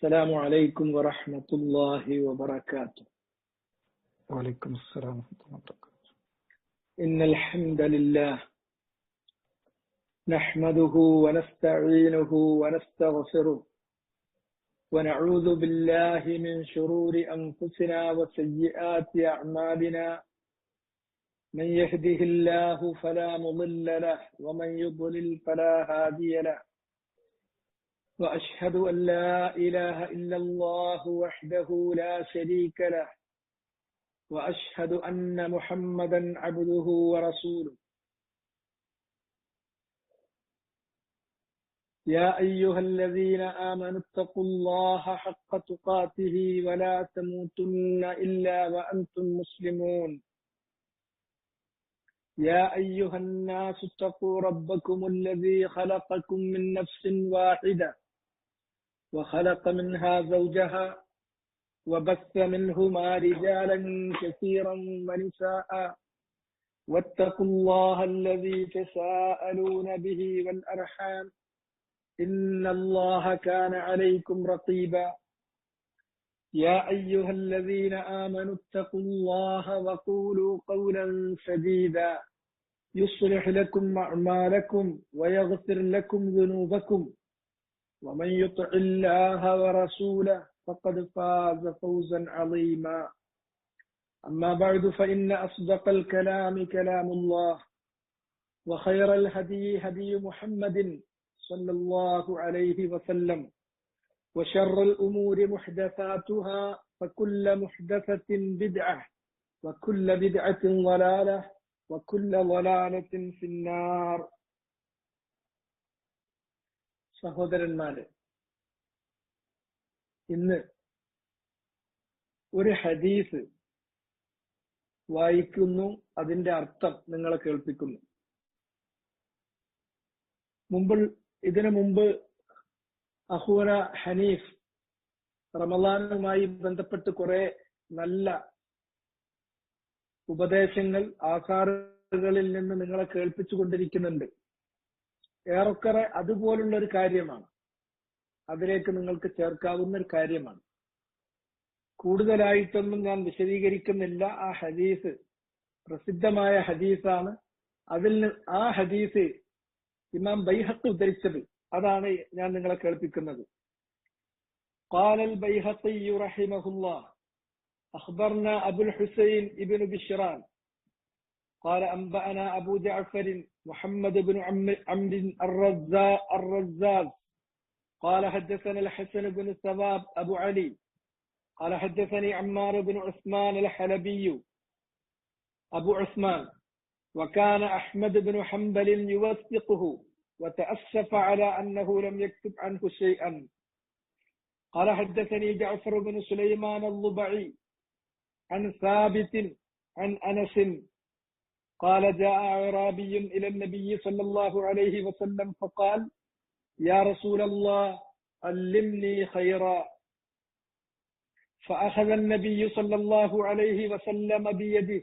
السلام عليكم ورحمة الله وبركاته. وعليكم السلام ورحمة الله وبركاته. إن الحمد لله نحمده ونستعينه ونستغفره ونعوذ بالله من شرور أنفسنا وسيئات أعمالنا. من يهده الله فلا مضل له ومن يضلل فلا هادي له. وأشهد أن لا إله إلا الله وحده لا شريك له وأشهد أن محمدا عبده ورسوله. يا أيها الذين آمنوا اتقوا الله حق تقاته ولا تموتن إلا وأنتم مسلمون. يا أيها الناس اتقوا ربكم الذي خلقكم من نفس واحدة وخلق منها زوجها وبث منهما رجالا كثيرا ونساء واتقوا الله الذي تساءلون به والأرحام إن الله كان عليكم رقيبا. يا أيها الذين آمنوا اتقوا الله وقولوا قولا سديدا يصلح لكم أعمالكم ويغفر لكم ذنوبكم ومن يطع الله ورسوله فقد فاز فوزا عظيما. أما بعد فإن أصدق الكلام كلام الله وخير الهدي هدي محمد صلى الله عليه وسلم وشر الأمور محدثاتها فكل محدثة بدعة وكل بدعة ضلالة وكل ضلالة في النار. സഹോദരന്മാരെ, ഇന്ന് ഒരു ഹദീസ് വായിക്കുന്നു, അതിന്റെ അർത്ഥം നിങ്ങളെ കേൾപ്പിക്കുന്നു. ഇതിനു മുമ്പ് അഹൂന ഹനീഫ് റമളാനുമായി ബന്ധപ്പെട്ട് കുറെ നല്ല ഉപദേശങ്ങൾ ആസാറുകളിൽ നിന്ന് നിങ്ങളെ കേൾപ്പിച്ചു കൊണ്ടിരിക്കുന്നുണ്ട്. ഏറെക്കുറെ അതുപോലുള്ള ഒരു കാര്യമാണ്, അതിലേക്ക് നിങ്ങൾക്ക് ചേർക്കാവുന്ന ഒരു കാര്യമാണ്. കൂടുതലായിട്ടൊന്നും ഞാൻ വിശദീകരിക്കുന്നില്ല. ആ ഹദീസ് പ്രസിദ്ധമായ ഹദീസാണ്. ആ ഹദീസ് ഇമാം ബൈഹഖി ഉദ്ധരിച്ചത്, അതാണ് ഞാൻ നിങ്ങളെ കേൾപ്പിക്കുന്നത്. قال البيهقي رحمه الله أخبرنا أبو الحسين ابن بشران قال أنبأنا أبو جعفر محمد بن عمرو الرزاز قال حدثنا الحسن بن ثواب أبو علي قال حدثني عمار بن عثمان الحلبي أبو عثمان وكان أحمد بن حنبل يوثقه وتأسف على أنه لم يكتب عنه شيئا. قال حدثني جعفر بن سليمان الضبعي عن ثابت عن أنس قال جاء أعرابي إلى النبي صلى الله عليه وسلم فقال يا رسول الله علمني خيرا. فأخذ النبي صلى الله عليه وسلم بيده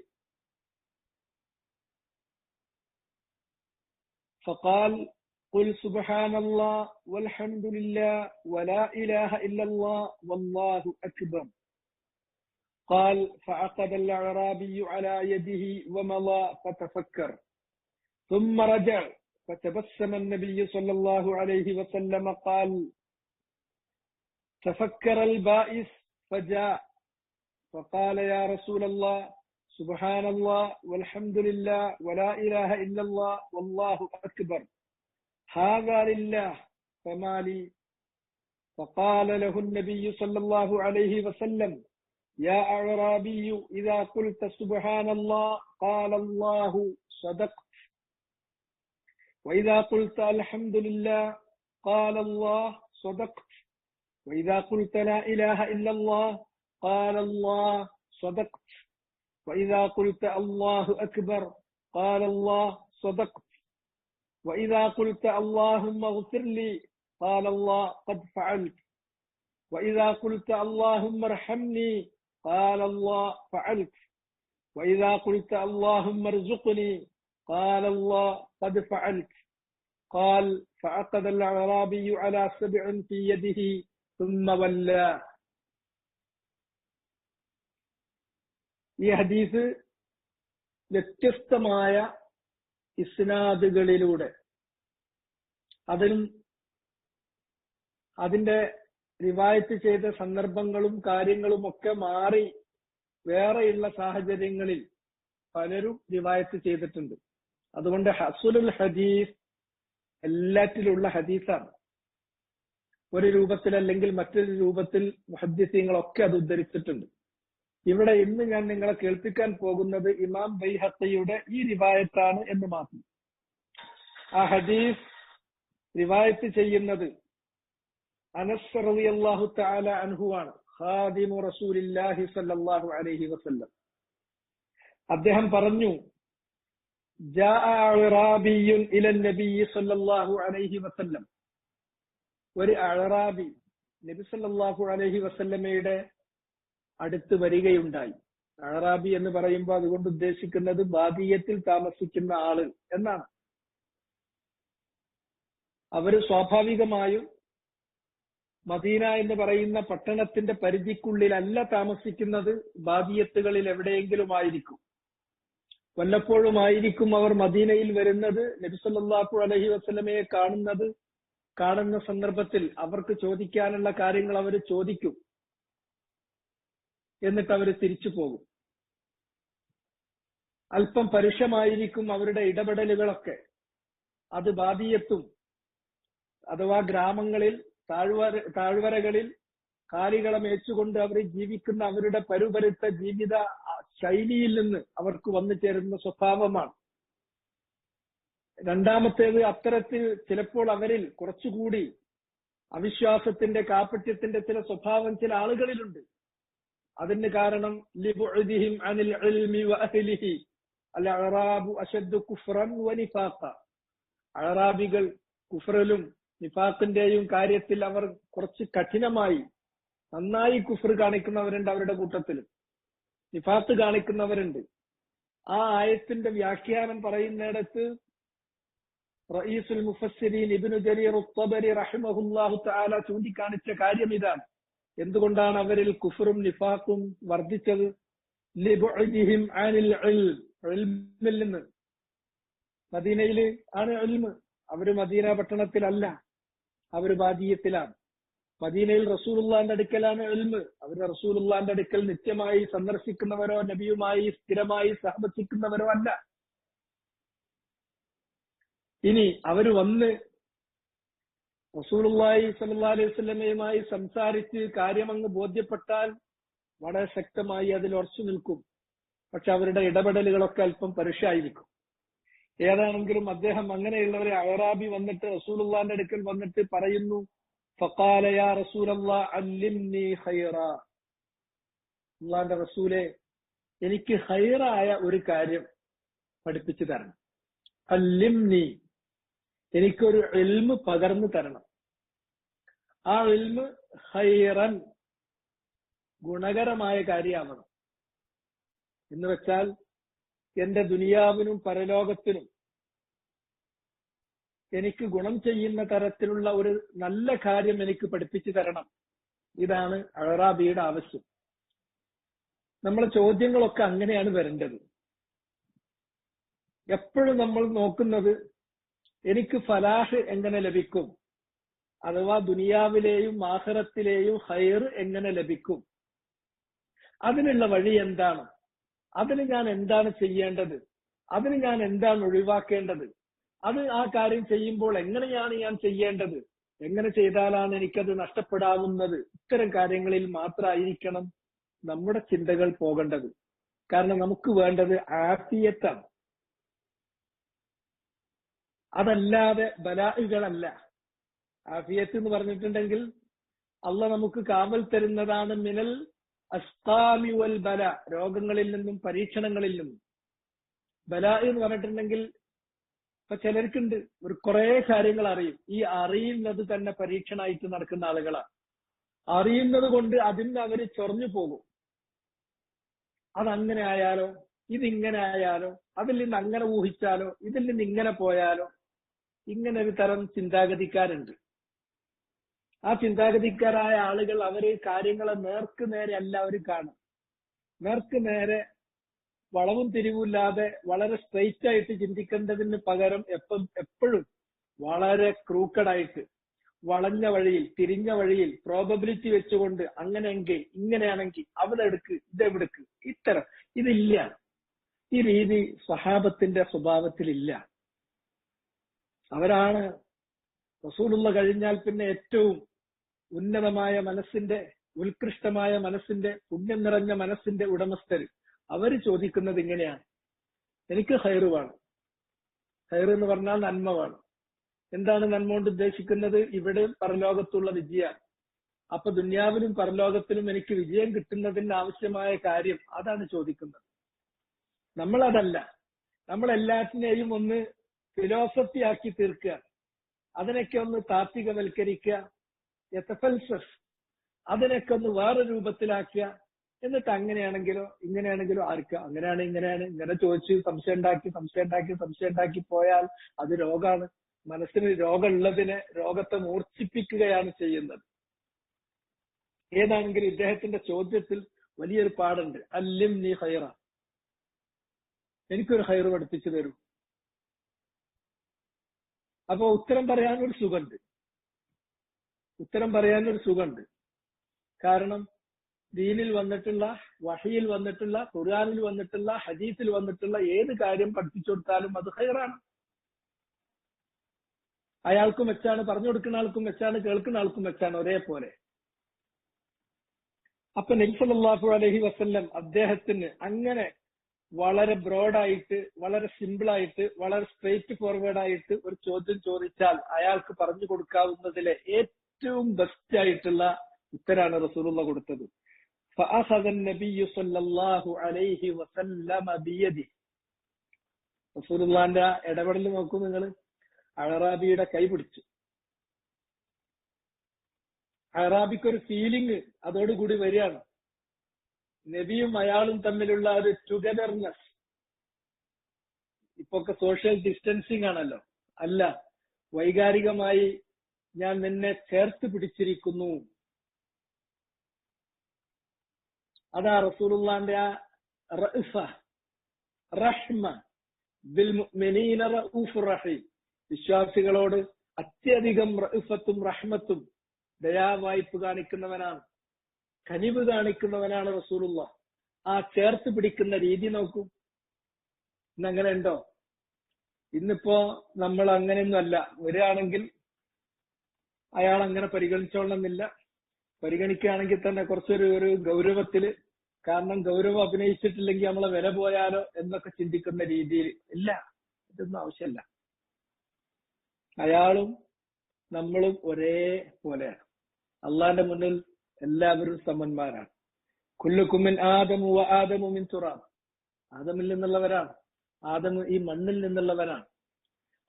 فقال قل سبحان الله والحمد لله ولا إله إلا الله والله أكبر. قال فعقد الأعرابي على يده ومضى فتفكر ثم رجع فتبسم النبي صلى الله عليه وسلم قال تفكر البائس فجاء فقال يا رسول الله سبحان الله والحمد لله ولا إله إلا الله والله أكبر هذا لله فما لي. فقال له النبي صلى الله عليه وسلم يا أعرابي إذا قلت سبحان الله قال الله صدقت وإذا قلت الحمد لله قال الله صدقت وإذا قلت لا إله إلا الله قال الله صدقت وإذا قلت الله أكبر قال الله صدقت وإذا قلت اللهم اغفر لي قال الله قد فعلت وإذا قلت اللهم ارحمني قال الله فعلت وإذا قلت اللهم ارزقني قال الله قد فعلت. قال فعقد الأعرابي على 7 في يده ثم ولى. ഈ ഹദീസ് വ്യത്യസ്തമായ ഇസ്നാദുകളിലൂടെ അതിന്റെ റിവായത്ത് ചെയ്ത സന്ദർഭങ്ങളും കാര്യങ്ങളും ഒക്കെ മാറി വേറെയുള്ള സാഹചര്യങ്ങളിൽ പലരും റിവായത്ത് ചെയ്തിട്ടുണ്ട്. അതുകൊണ്ട് ഹസുലുൽ ഹദീസ് എല്ലാറ്റിലുള്ള ഹദീസാണ്. ഒരു രൂപത്തിൽ അല്ലെങ്കിൽ മറ്റൊരു രൂപത്തിൽ മുഹദ്ദിസീങ്ങളൊക്കെ അത് ഉദ്ധരിച്ചിട്ടുണ്ട്. ഇവിടെ ഇന്ന് ഞാൻ നിങ്ങളെ കേൾപ്പിക്കാൻ പോകുന്നത് ഇമാം ബൈഹഖിയുടെ ഈ റിവായത്താണ് എന്ന് മാത്രം. ആ ഹദീസ് റിവായത്ത് ചെയ്യുന്നത് അനസ് റളിയല്ലാഹു തആല അൻഹു ആണ്, ഖാദിമു റസൂലില്ലാഹി സ്വല്ലല്ലാഹു അലൈഹി വസല്ലം. അദ്ദേഹം പറഞ്ഞു, ജാഅ അഅറാബിയ്യുൻ ഇലൻ നബിയ്യി സ്വല്ലല്ലാഹു അലൈഹി വസല്ലം. ഒരു അഅറാബി നബി സ്വല്ലല്ലാഹു അലൈഹി വസല്ലമയുടെ അടുത്ത് വരികയുണ്ടായി. അഅറാബി എന്ന് പറയുമ്പോൾ അതുകൊണ്ട് ഉദ്ദേശിക്കുന്നത് ബാദിയത്തിൽ താമസിക്കുന്ന ആള് എന്നാണ്. അവര് സ്വാഭാവികമായും മദീന എന്ന് പറയുന്ന പട്ടണത്തിന്റെ പരിധിക്കുള്ളിലല്ല താമസിക്കുന്നത്, ബാദിയത്തുകളിൽ എവിടെയെങ്കിലും ആയിരിക്കും. വല്ലപ്പോഴും ആയിരിക്കും അവർ മദീനയിൽ വരുന്നത്. നബി സല്ലല്ലാഹു അലൈഹി വസല്ലമയെ കാണുന്ന സന്ദർഭത്തിൽ അവർക്ക് ചോദിക്കാനുള്ള കാര്യങ്ങൾ അവർ ചോദിക്കും, എന്നിട്ട് അവർ തിരിച്ചു പോകും. അല്പം പരുഷമായിരിക്കും അവരുടെ ഇടപെടലുകളൊക്കെ. അത് ബാദിയത്തും അഥവാ ഗ്രാമങ്ങളിൽ താഴ്വരകളിൽ കാലികളെ മേച്ചുകൊണ്ട് അവർ ജീവിക്കുന്ന അവരുടെ പരുപരുത്ത ജീവിത ശൈലിയിൽ നിന്ന് അവർക്ക് വന്നു ചേരുന്ന സ്വഭാവമാണ്. രണ്ടാമത്തേത്, അത്തരത്തിൽ ചിലപ്പോൾ അവരിൽ കുറച്ചുകൂടി അവിശ്വാസത്തിന്റെ കാപട്യത്തിന്റെ ചില സ്വഭാവം ചില ആളുകളിലുണ്ട്. അതിന് കാരണം ലിബുഅദിഹിം അനിൽ ഇൽമി വഅഹ്ലിഹി അൽ അഅറാബു അശദ്ദു കുഫ്റൻ വനിഫാഖ. അഅറാബികൾ കുഫറിലും നിഫാഖിന്റെയും കാര്യത്തിൽ അവർ കുറച്ച് കഠിനമായി നന്നായി കുഫർ കാണിക്കുന്നവരുണ്ട്, അവരുടെ കൂട്ടത്തിലും നിഫാഖ് കാണിക്കുന്നവരുണ്ട്. ആ ആയത്തിന്റെ വ്യാഖ്യാനം പറയുന്നിടത്ത് റഈസുൽ മുഫസ്സിരീൻ ഇബ്നു ജരീർ അത്ത്-തബരി റഹിമഹുല്ലാഹു തആല ചൂണ്ടിക്കാണിച്ച കാര്യം ഇതാണ്. എന്തുകൊണ്ടാണ് അവരിൽ കുഫറും നിഫാഖും വർദ്ധിച്ചത്? ലിബുഅദിഹിം അനിൽ ഇൽമിൽ നിന്ന്. മദീനയിൽ ആണ് ഇൽമ്, അവര് മദീന പട്ടണത്തിലല്ല, അവര് ബാദിയത്തിലാണ്. മദീനയിൽ റസൂലുള്ളാന്റെ അടുക്കലാണ് ഇൽമ്. അവര് റസൂലുള്ളാന്റെ അടുക്കൽ നിത്യമായി സന്ദർശിക്കുന്നവരോ നബിയുമായി സ്ഥിരമായി സഹവസിക്കുന്നവരോ അല്ല. ഇനി അവര് വന്ന് റസൂലുള്ളാഹി സ്വല്ലല്ലാഹു അലൈഹി വസല്ലമയുമായി സംസാരിച്ച് കാര്യമങ്ങ് ബോധ്യപ്പെട്ടാൽ വളരെ ശക്തമായി അതിൽ ഉറച്ചു നിൽക്കും. പക്ഷെ അവരുടെ ഇടപെടലുകളൊക്കെ അല്പം പരുഷായിരിക്കും. ഏതാണെങ്കിലും അദ്ദേഹം അങ്ങനെയുള്ളവരെ അഅറാബി വന്നിട്ട് റസൂലുള്ളാന്റെ അടുക്കൽ വന്നിട്ട് പറയുന്നു, ഫഖാല യാ റസൂലല്ലാഹ് അല്ലിംനി ഖൈറാ. അല്ലാഹുവിന്റെ റസൂലേ, എനിക്ക് ഖൈറായ ഒരു കാര്യം പഠിപ്പിച്ചു തരണം. അല്ലിംനി, എനിക്കൊരു ഇൽമ് പകർന്നു തരണം. ആ ഇൽമ് ഖൈറൻ, ഗുണകരമായ കാര്യമാവണം. എന്ന് വെച്ചാൽ എന്റെ ദുനിയാവിനും പരലോകത്തിനും എനിക്ക് ഗുണം ചെയ്യുന്ന തരത്തിലുള്ള ഒരു നല്ല കാര്യം എനിക്ക് പഠിപ്പിച്ചു തരണം. ഇതാണ് അഅറാബിയുടെ ആവശ്യം. നമ്മളെ ചോദ്യങ്ങളൊക്കെ അങ്ങനെയാണ് വരേണ്ടത്. എപ്പോഴും നമ്മൾ നോക്കുന്നത് എനിക്ക് ഫലാഹ് എങ്ങനെ ലഭിക്കും, അഥവാ ദുനിയാവിലെയും ആഖിറത്തിലെയും ഖൈർ എങ്ങനെ ലഭിക്കും, അതിനുള്ള വഴി എന്താണ്, അതിന് ഞാൻ എന്താണ് ചെയ്യേണ്ടത്, അതിന് ഞാൻ എന്താണ് ഒഴിവാക്കേണ്ടത്, അത് ആ കാര്യം ചെയ്യുമ്പോൾ എങ്ങനെയാണ് ഞാൻ ചെയ്യേണ്ടത്, എങ്ങനെ ചെയ്താലാണ് എനിക്കത് നഷ്ടപ്പെടാവുന്നത്, ഇത്തരം കാര്യങ്ങളിൽ മാത്രമായിരിക്കണം നമ്മുടെ ചിന്തകൾ പോകേണ്ടത്. കാരണം നമുക്ക് വേണ്ടത് ആഫിയത്താണ്, അതല്ലാതെ ബലാഇകളല്ല. ആഫിയത്ത് എന്ന് പറഞ്ഞിട്ടുണ്ടെങ്കിൽ അള്ളാഹ് നമുക്ക് കാവൽ തരുന്നതാണ് മിനൽ അസ്ഖാമി വൽ ബല, രോഗങ്ങളിൽ നിന്നും പരീക്ഷണങ്ങളിൽ നിന്നും. ബലാ എന്ന് പറഞ്ഞിട്ടുണ്ടെങ്കിൽ ഇപ്പൊ ചിലർക്കുണ്ട് ഒരു കുറെ കാര്യങ്ങൾ അറിയും. ഈ അറിയുന്നത് തന്നെ പരീക്ഷണമായിട്ട് നടക്കുന്ന ആളുകളാണ്. അറിയുന്നത് കൊണ്ട് അതിന് അവര് ചൊറഞ്ഞു പോകും. അതങ്ങനെ ആയാലോ, ഇതിങ്ങനെ ആയാലോ, അതിൽ നിന്ന് അങ്ങനെ ഊഹിച്ചാലോ, ഇതിൽ നിന്ന് ഇങ്ങനെ പോയാലോ, ഇങ്ങനെ ഒരു തരം ചിന്താഗതിക്കാരുണ്ട്. ആ ചിന്താഗതിക്കാരായ ആളുകൾ അവര് കാര്യങ്ങളെ നേർക്ക് നേരെ അല്ല അവർ കാണും. നേർക്ക് നേരെ വളവും തിരിവില്ലാതെ വളരെ സ്ട്രെയിറ്റ് ആയിട്ട് ചിന്തിക്കേണ്ടതിന് പകരം എപ്പോഴും വളരെ ക്രൂക്കഡായിട്ട് വളഞ്ഞ വഴിയിൽ തിരിഞ്ഞ വഴിയിൽ പ്രോബബിലിറ്റി വെച്ചുകൊണ്ട് അങ്ങനെയെങ്കിൽ ഇങ്ങനെയാണെങ്കിൽ അവിടെ എടുക്ക് ഇതെവിടുക്ക് ഇത്തരം ഇതില്ല. ഈ രീതി സ്വഹാബത്തിന്റെ സ്വഭാവത്തിലില്ല. അവരാണ് റസൂലുള്ള കഴിഞ്ഞാൽ പിന്നെ ഏറ്റവും ഉന്നതമായ മനസ്സിന്റെ ഉത്കൃഷ്ടമായ മനസ്സിന്റെ പുണ്യം നിറഞ്ഞ മനസ്സിന്റെ ഉടമസ്ഥർ. അവര് ചോദിക്കുന്നത് ഇങ്ങനെയാണ്, എനിക്ക് ഹൈറ് വേണം. ഹൈറ് എന്ന് പറഞ്ഞാൽ നന്മ വേണം. എന്താണ് നന്മ കൊണ്ട് ഉദ്ദേശിക്കുന്നത്? ഇവിടെ പരലോകത്തുള്ള വിജയമാണ്. അപ്പൊ ദുന്യാവിലും പരലോകത്തിലും എനിക്ക് വിജയം കിട്ടുന്നതിന് ആവശ്യമായ കാര്യം അതാണ് ചോദിക്കുന്നത്. നമ്മളതല്ല. നമ്മൾ എല്ലാറ്റിനെയും ഒന്ന് ഫിലോസഫി ആക്കി തീർക്കുക, അതിനൊക്കെ ഒന്ന് താത്വികവൽക്കരിക്കുക, യതഫൽസഫ്, അതിനൊക്കെ ഒന്ന് വേറെ രൂപത്തിലാക്കുക. എന്നിട്ട് അങ്ങനെയാണെങ്കിലോ ഇങ്ങനെയാണെങ്കിലോ ആർക്കുക, അങ്ങനെയാണ് ഇങ്ങനെയാണ് ഇങ്ങനെ ചോദിച്ച് സംശയം ഉണ്ടാക്കി പോയാൽ അത് രോഗമാണ്. മനസ്സിന് രോഗമുള്ളതിനെ രോഗത്തെ മൂർച്ഛിപ്പിക്കുകയാണ് ചെയ്യുന്നത്. ഏതാണെങ്കിലും ഇദ്ദേഹത്തിന്റെ ചോദ്യത്തിൽ വലിയൊരു പാടുണ്ട്. അല്ലിം നീ ഹൈറ, എനിക്കൊരു ഹൈറ് പഠിപ്പിച്ചു തരൂ. അപ്പൊ ഉത്തരം പറയാനൊരു സുഖമുണ്ട്. കാരണം ദീനിൽ വന്നിട്ടുള്ള, വഹിയിൽ വന്നിട്ടുള്ള, ഖുർആനിൽ വന്നിട്ടുള്ള, ഹദീസിൽ വന്നിട്ടുള്ള ഏത് കാര്യം പഠിപ്പിച്ചു കൊടുത്താലും അത് ഹൈറാണ്. അയാൾക്കും വെച്ചാണ്, പറഞ്ഞു കൊടുക്കുന്ന ആൾക്കും വെച്ചാണ്, കേൾക്കുന്ന ആൾക്കും വെച്ചാണ്, ഒരേപോലെ. അപ്പൊ നബി സല്ലല്ലാഹു അലൈഹി വസല്ലം അദ്ദേഹത്തിന് അങ്ങനെ വളരെ ബ്രോഡായിട്ട്, വളരെ സിമ്പിളായിട്ട്, വളരെ സ്ട്രെയിറ്റ് ഫോർവേഡ് ആയിട്ട് ഒരു ചോദ്യം ചോദിച്ചാൽ അയാൾക്ക് പറഞ്ഞു കൊടുക്കാവുന്നതിലെ ഏറ്റവും ബെസ്റ്റ് ആയിട്ടുള്ള ഉത്തരാണ് റസൂലുള്ള കൊടുത്തത്. فأخذ النبي صلى الله عليه وسلم بيده. റസൂലുള്ളാഹിന്റെ ഇടപെടൽ നോക്കൂ നിങ്ങൾ. അഅറാബിയുടെ കൈ പിടിച്ചു. അഅറാബിക്കൊരു ഫീലിംഗ് അതോടുകൂടി വരികയാണ്. നബിയും അയാളും തമ്മിലുള്ള ഒരു ടുഗദർനെസ്. ഇപ്പൊക്കെ സോഷ്യൽ ഡിസ്റ്റൻസിങ് ആണല്ലോ. അല്ല, വൈകാരികമായി ഞാൻ നിന്നെ ചേർത്ത് പിടിച്ചിരിക്കുന്നു. അതാ റസൂലുള്ളാഹിന്റെ ആ റഅഫ, റഹ്മ, ബിൽ മുഅ്മിനീന റഊഫുർ റഹീം. വിശ്വാസികളോട് അത്യധികം റഅഫത്തും റഹ്മത്തും ദയാവായ്പ് കാണിക്കുന്നവനാണ്, കനിവ് കാണിക്കുന്നവനാണ് റസൂലുള്ള. ആ ചേർത്ത് പിടിക്കുന്ന രീതി നോക്കൂ. ഇന്നങ്ങനെ ഉണ്ടോ? ഇന്നിപ്പോ നമ്മൾ അങ്ങനെയൊന്നും അല്ല. വരികയാണെങ്കിൽ അയാൾ അങ്ങനെ പരിഗണിച്ചോളണമെന്നില്ല. പരിഗണിക്കുകയാണെങ്കിൽ തന്നെ കുറച്ചൊരു ഗൗരവത്തില്, കാരണം ഗൗരവം അഭിനയിച്ചിട്ടില്ലെങ്കിൽ നമ്മളെ വില പോയാലോ എന്നൊക്കെ ചിന്തിക്കുന്ന രീതിയിൽ. ഇല്ല, ഇതൊന്നും ആവശ്യമല്ല. അയാളും നമ്മളും ഒരേ പോലെയാണ്. അള്ളാന്റെ മുന്നിൽ എല്ലാവരും സമന്മാരാണ്. കുല്ലുക്കും മിൻ ആദമു വ ആദമു മിൻ തുറാബ്. ആദമിൽ നിന്നുള്ളവരാണ്, ആദം ഈ മണ്ണിൽ നിന്നുള്ളവരാണ്.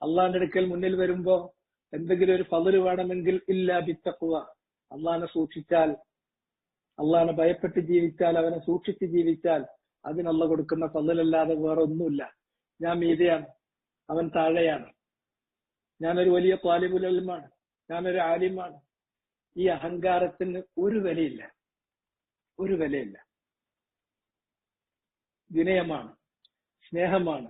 അള്ളാന്റെ അടുക്കൽ മുന്നിൽ വരുമ്പോ എന്തെങ്കിലും ഒരു ഫള് വേണമെങ്കിൽ ഇല്ലാ ബിത്തഖ്വ, അള്ളാനെ സൂക്ഷിച്ചാൽ, അള്ളാനെ ഭയപ്പെട്ട് ജീവിച്ചാൽ, അവനെ സൂക്ഷിച്ച് ജീവിച്ചാൽ അതിനുള്ള കൊടുക്കുന്ന ഫളല്ലാതെ വേറെ ഒന്നുമില്ല. ഞാൻ മീതെയാണ്, അവൻ താഴെയാണ്. ഞാനൊരു വലിയ ത്വാലിബുൽ ഇൽമാണ്, ഞാനൊരു ആലിമാണ്. ഈ അഹങ്കാരത്തിന് ഒരു വിലയില്ല. വിനയമാണ്, സ്നേഹമാണ്,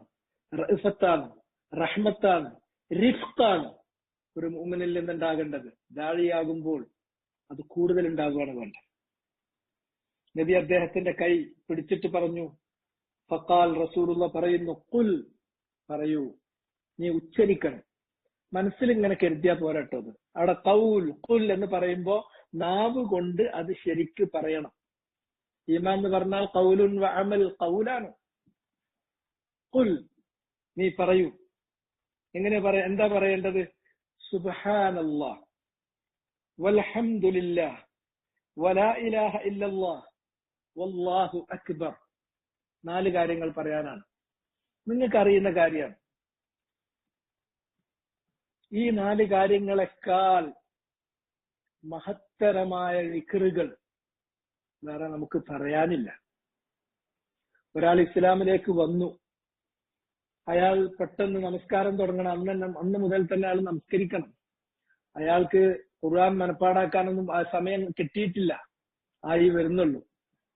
റഅഫത്താണ്, റഹ്മത്താണ്, റിഫ്ഖാണ് ഒരു മുഅ്മിനിൽ നിന്നുണ്ടാകേണ്ടത്. ദാഴിയാകുമ്പോൾ അത് കൂടുതൽ ഉണ്ടാകുകയാണ് വേണ്ടത്. നബി അദ്ദേഹത്തിന്റെ കൈ പിടിച്ചിട്ട് പറഞ്ഞു, ഫഖാൽ, റസൂലുള്ള പറയുന്നു, ഖുൽ, പറയൂ, നീ ഉച്ചരിക്കണം. മനസ്സിൽ ഇങ്ങനെ കരുതിയാ പോരാട്ടത്. അവിടെ ഖൗൽ, ഖുൽ എന്ന് പറയുമ്പോ നാവ് കൊണ്ട് അത് ശരിക്ക് പറയണം. ഈമാൻ എന്ന് പറഞ്ഞാൽ ഖൗലുൻ വ അമൽ, ഖൗലാണ്. ഖുൽ, നീ പറയൂ. എങ്ങനെ എന്താ പറയേണ്ടത്? സുബ്ഹാനല്ലാഹ് വൽഹംദുലില്ലാഹ് വലാ ഇലാഹ ഇല്ലല്ലാഹ് വല്ലാഹു അക്ബർ. 4 കാര്യങ്ങൾ പറയാനാണ്. നിങ്ങൾക്ക് അറിയുന്ന കാര്യമാണ്. ഈ 4 കാര്യങ്ങളെക്കാൾ മഹത്തരമായ വിക്റുകൾ വേറെ നമുക്ക് പറയാനില്ല. ഒരാൾ ഇസ്ലാമിലേക്ക് വന്നു, അയാൾ പെട്ടെന്ന് നമസ്കാരം തുടങ്ങണം. അന്ന് മുതൽ തന്നെ അയാൾ നമസ്കരിക്കണം. അയാൾക്ക് ഖുർആൻ മനപ്പാടാക്കാനൊന്നും ആ സമയം കിട്ടിയിട്ടില്ല, ആയി വരുന്നുള്ളൂ.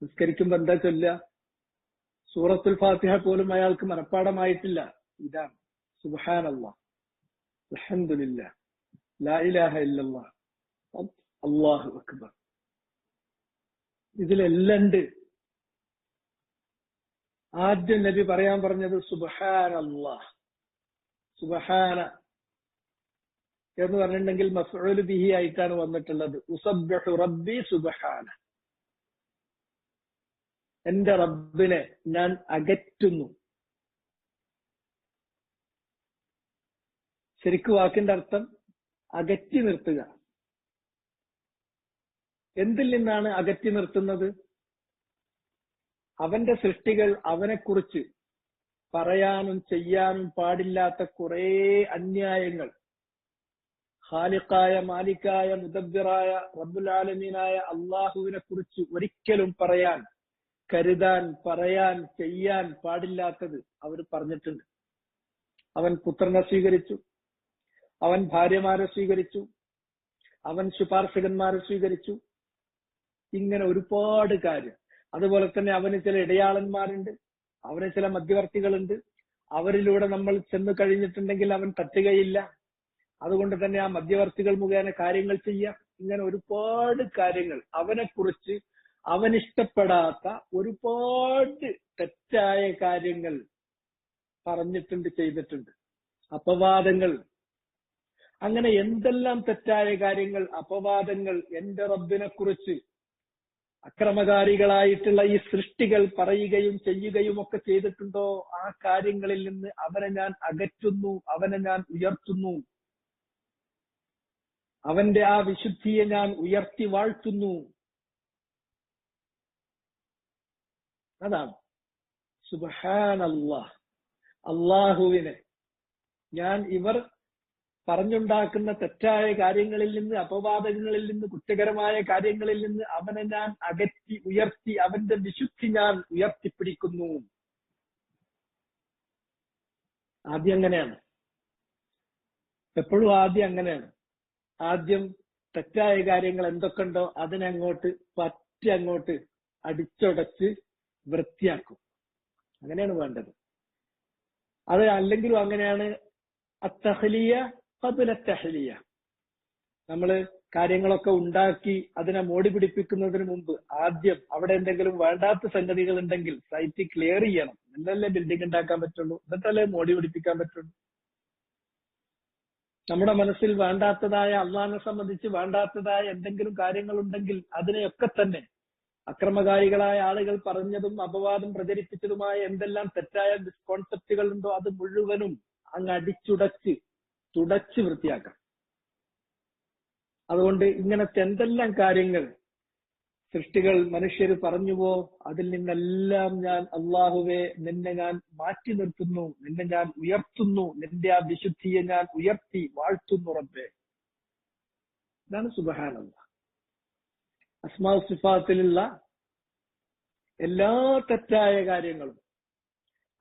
നിസ്കരിക്കുമ്പോ എന്താ ചൊല്ലുക? സൂറത്തുൽ ഫാത്തിഹ പോലും അയാൾക്ക് മനപ്പാടമായിട്ടില്ല. ഇതാണ് സുബ്ഹാനല്ലാഹ്, അൽഹംദുലില്ലാഹ്, ലാ ഇലാഹ ഇല്ലല്ലാഹ്, അല്ലാഹു അക്ബർ. ഇതിലെല്ലാം ഉണ്ട്. ആദ്യം നബി പറയാൻ പറഞ്ഞത് സുബ്ഹാനല്ലാഹ്. സുബ്ഹാന എന്ന് പറഞ്ഞിട്ടുണ്ടെങ്കിൽ മഫ്ഊലു ബിഹി ആയിട്ടാണ് വന്നിട്ടുള്ളത്. ഉസബ്ബിഹു റബ്ബി സുബ്ഹാന, എന്റെ റബ്ബിനെ ഞാൻ അകറ്റുന്നു. ശരിക്കും വാക്കിന്റെ അർത്ഥം അകറ്റി നിർത്തുക. എന്തിൽ നിന്നാണ് അകറ്റി നിർത്തുന്നത്? അവന്റെ സൃഷ്ടികൾ അവനെക്കുറിച്ച് പറയാനും ചെയ്യാനും പാടില്ലാത്ത കുറെ അന്യായങ്ങൾ ഖാലിഖായ മാലിക്കായ മുദബ്ബിറായ റബ്ബുൽ ആലമീനായ അള്ളാഹുവിനെ കുറിച്ച് ഒരിക്കലും പറയാൻ, കരുതാൻ, പറയാൻ, ചെയ്യാൻ പാടില്ലാത്തത് അവർ പറഞ്ഞിട്ടുണ്ട്. അവൻ പുത്രനെ സ്വീകരിച്ചു, അവൻ ഭാര്യമാരെ സ്വീകരിച്ചു, അവൻ ശുപാർശകന്മാരെ സ്വീകരിച്ചു, ഇങ്ങനെ ഒരുപാട് കാര്യം. അതുപോലെ തന്നെ അവന് ചില ഇടയാളന്മാരുണ്ട്, അവന് ചില മധ്യവർത്തികളുണ്ട്, അവരിലൂടെ നമ്മൾ ചെന്ന് കഴിഞ്ഞിട്ടുണ്ടെങ്കിൽ അവൻ തട്ടുകയില്ല. അതുകൊണ്ട് തന്നെ ആ മധ്യവർത്തികൾ മുഖേന കാര്യങ്ങൾ ചെയ്യാം. ഇങ്ങനെ ഒരുപാട് കാര്യങ്ങൾ അവനെക്കുറിച്ച് അവനിഷ്ടപ്പെടാത്ത ഒരുപാട് തെറ്റായ കാര്യങ്ങൾ പറഞ്ഞിട്ടുണ്ട്, ചെയ്തിട്ടുണ്ട്. അപവാദങ്ങൾ, അങ്ങനെ എന്തെല്ലാം തെറ്റായ കാര്യങ്ങൾ, അപവാദങ്ങൾ എന്റെ റബ്ബിനെ കുറിച്ച് അക്രമകാരികളായിട്ടുള്ള ഈ സൃഷ്ടികൾ പറയുകയും ചെയ്യുകയും ഒക്കെ ചെയ്തിട്ടുണ്ടോ, ആ കാര്യങ്ങളിൽ നിന്ന് അവനെ ഞാൻ അകറ്റുന്നു, അവനെ ഞാൻ ഉയർത്തുന്നു, അവന്റെ ആ വിശുദ്ധിയെ ഞാൻ ഉയർത്തി വാഴ്ത്തുന്നു. അതാണ് സുബ്ഹാനല്ലാഹ്. അള്ളാഹുവിനെ ഞാൻ ഇവർ പറഞ്ഞുണ്ടാക്കുന്ന തെറ്റായ കാര്യങ്ങളിൽ നിന്ന്, അപവാദങ്ങളിൽ നിന്ന്, കുറ്റകരമായ കാര്യങ്ങളിൽ നിന്ന് അവനെ ഞാൻ അകറ്റി ഉയർത്തി അവന്റെ വിശുദ്ധി ഞാൻ ഉയർത്തിപ്പിടിക്കുന്നു. ആദ്യം അങ്ങനെയാണ്, എപ്പോഴും ആദ്യം അങ്ങനെയാണ്. ആദ്യം തെറ്റായ കാര്യങ്ങൾ എന്തൊക്കെയുണ്ടോ അതിനെ അങ്ങോട്ട് അടിച്ചുടച്ച് വൃത്തിയാക്കും. അങ്ങനെയാണ് വേണ്ടത്. അത് അല്ലെങ്കിലും അങ്ങനെയാണ്. അത്തഹ്ലിയ ഖബ്ല തഹ്ലിയ. നമ്മള് കാര്യങ്ങളൊക്കെ ഉണ്ടാക്കി അതിനെ മോടി പിടിപ്പിക്കുന്നതിന് മുമ്പ് ആദ്യം അവിടെ എന്തെങ്കിലും വേണ്ടാത്ത സംഗതികൾ ഉണ്ടെങ്കിൽ സൈറ്റ് ക്ലിയർ ചെയ്യണം. എന്നല്ലേ ബിൽഡിംഗ് ഉണ്ടാക്കാൻ പറ്റുള്ളൂ, എന്നിട്ടല്ലേ മോടി പിടിപ്പിക്കാൻ പറ്റുള്ളൂ. നമ്മുടെ മനസ്സിൽ വേണ്ടാത്തതായ, അള്ളാഹിനെ സംബന്ധിച്ച് വേണ്ടാത്തതായ എന്തെങ്കിലും കാര്യങ്ങൾ ഉണ്ടെങ്കിൽ അതിനെയൊക്കെ തന്നെ അക്രമകാരികളായ ആളുകൾ പറഞ്ഞതും അപവാദം പ്രചരിപ്പിച്ചതുമായ എന്തെല്ലാം തെറ്റായ മിസ്കോൺസെപ്റ്റുകൾ ഉണ്ടോ അത് മുഴുവനും അങ്ങ് തുടച്ച് വൃത്തിയാക്കാം. അതുകൊണ്ട് ഇങ്ങനത്തെ എന്തെല്ലാം കാര്യങ്ങൾ സൃഷ്ടികൾ മനുഷ്യർ പറഞ്ഞുവോ അതിൽ നിന്നെല്ലാം ഞാൻ അള്ളാഹുവെ നിന്നെ ഞാൻ മാറ്റി നിർത്തുന്നു, നിന്നെ ഞാൻ ഉയർത്തുന്നു, നിന്റെ ആ വിശുദ്ധിയെ ഞാൻ ഉയർത്തി വാഴ്ത്തുന്നു റബ്ബേ. ഇതാണ് സുബ്ഹാനല്ലാഹ്. അസ്മാഉ സിഫാത്തിലുള്ള എല്ലാ തെറ്റായ കാര്യങ്ങളും.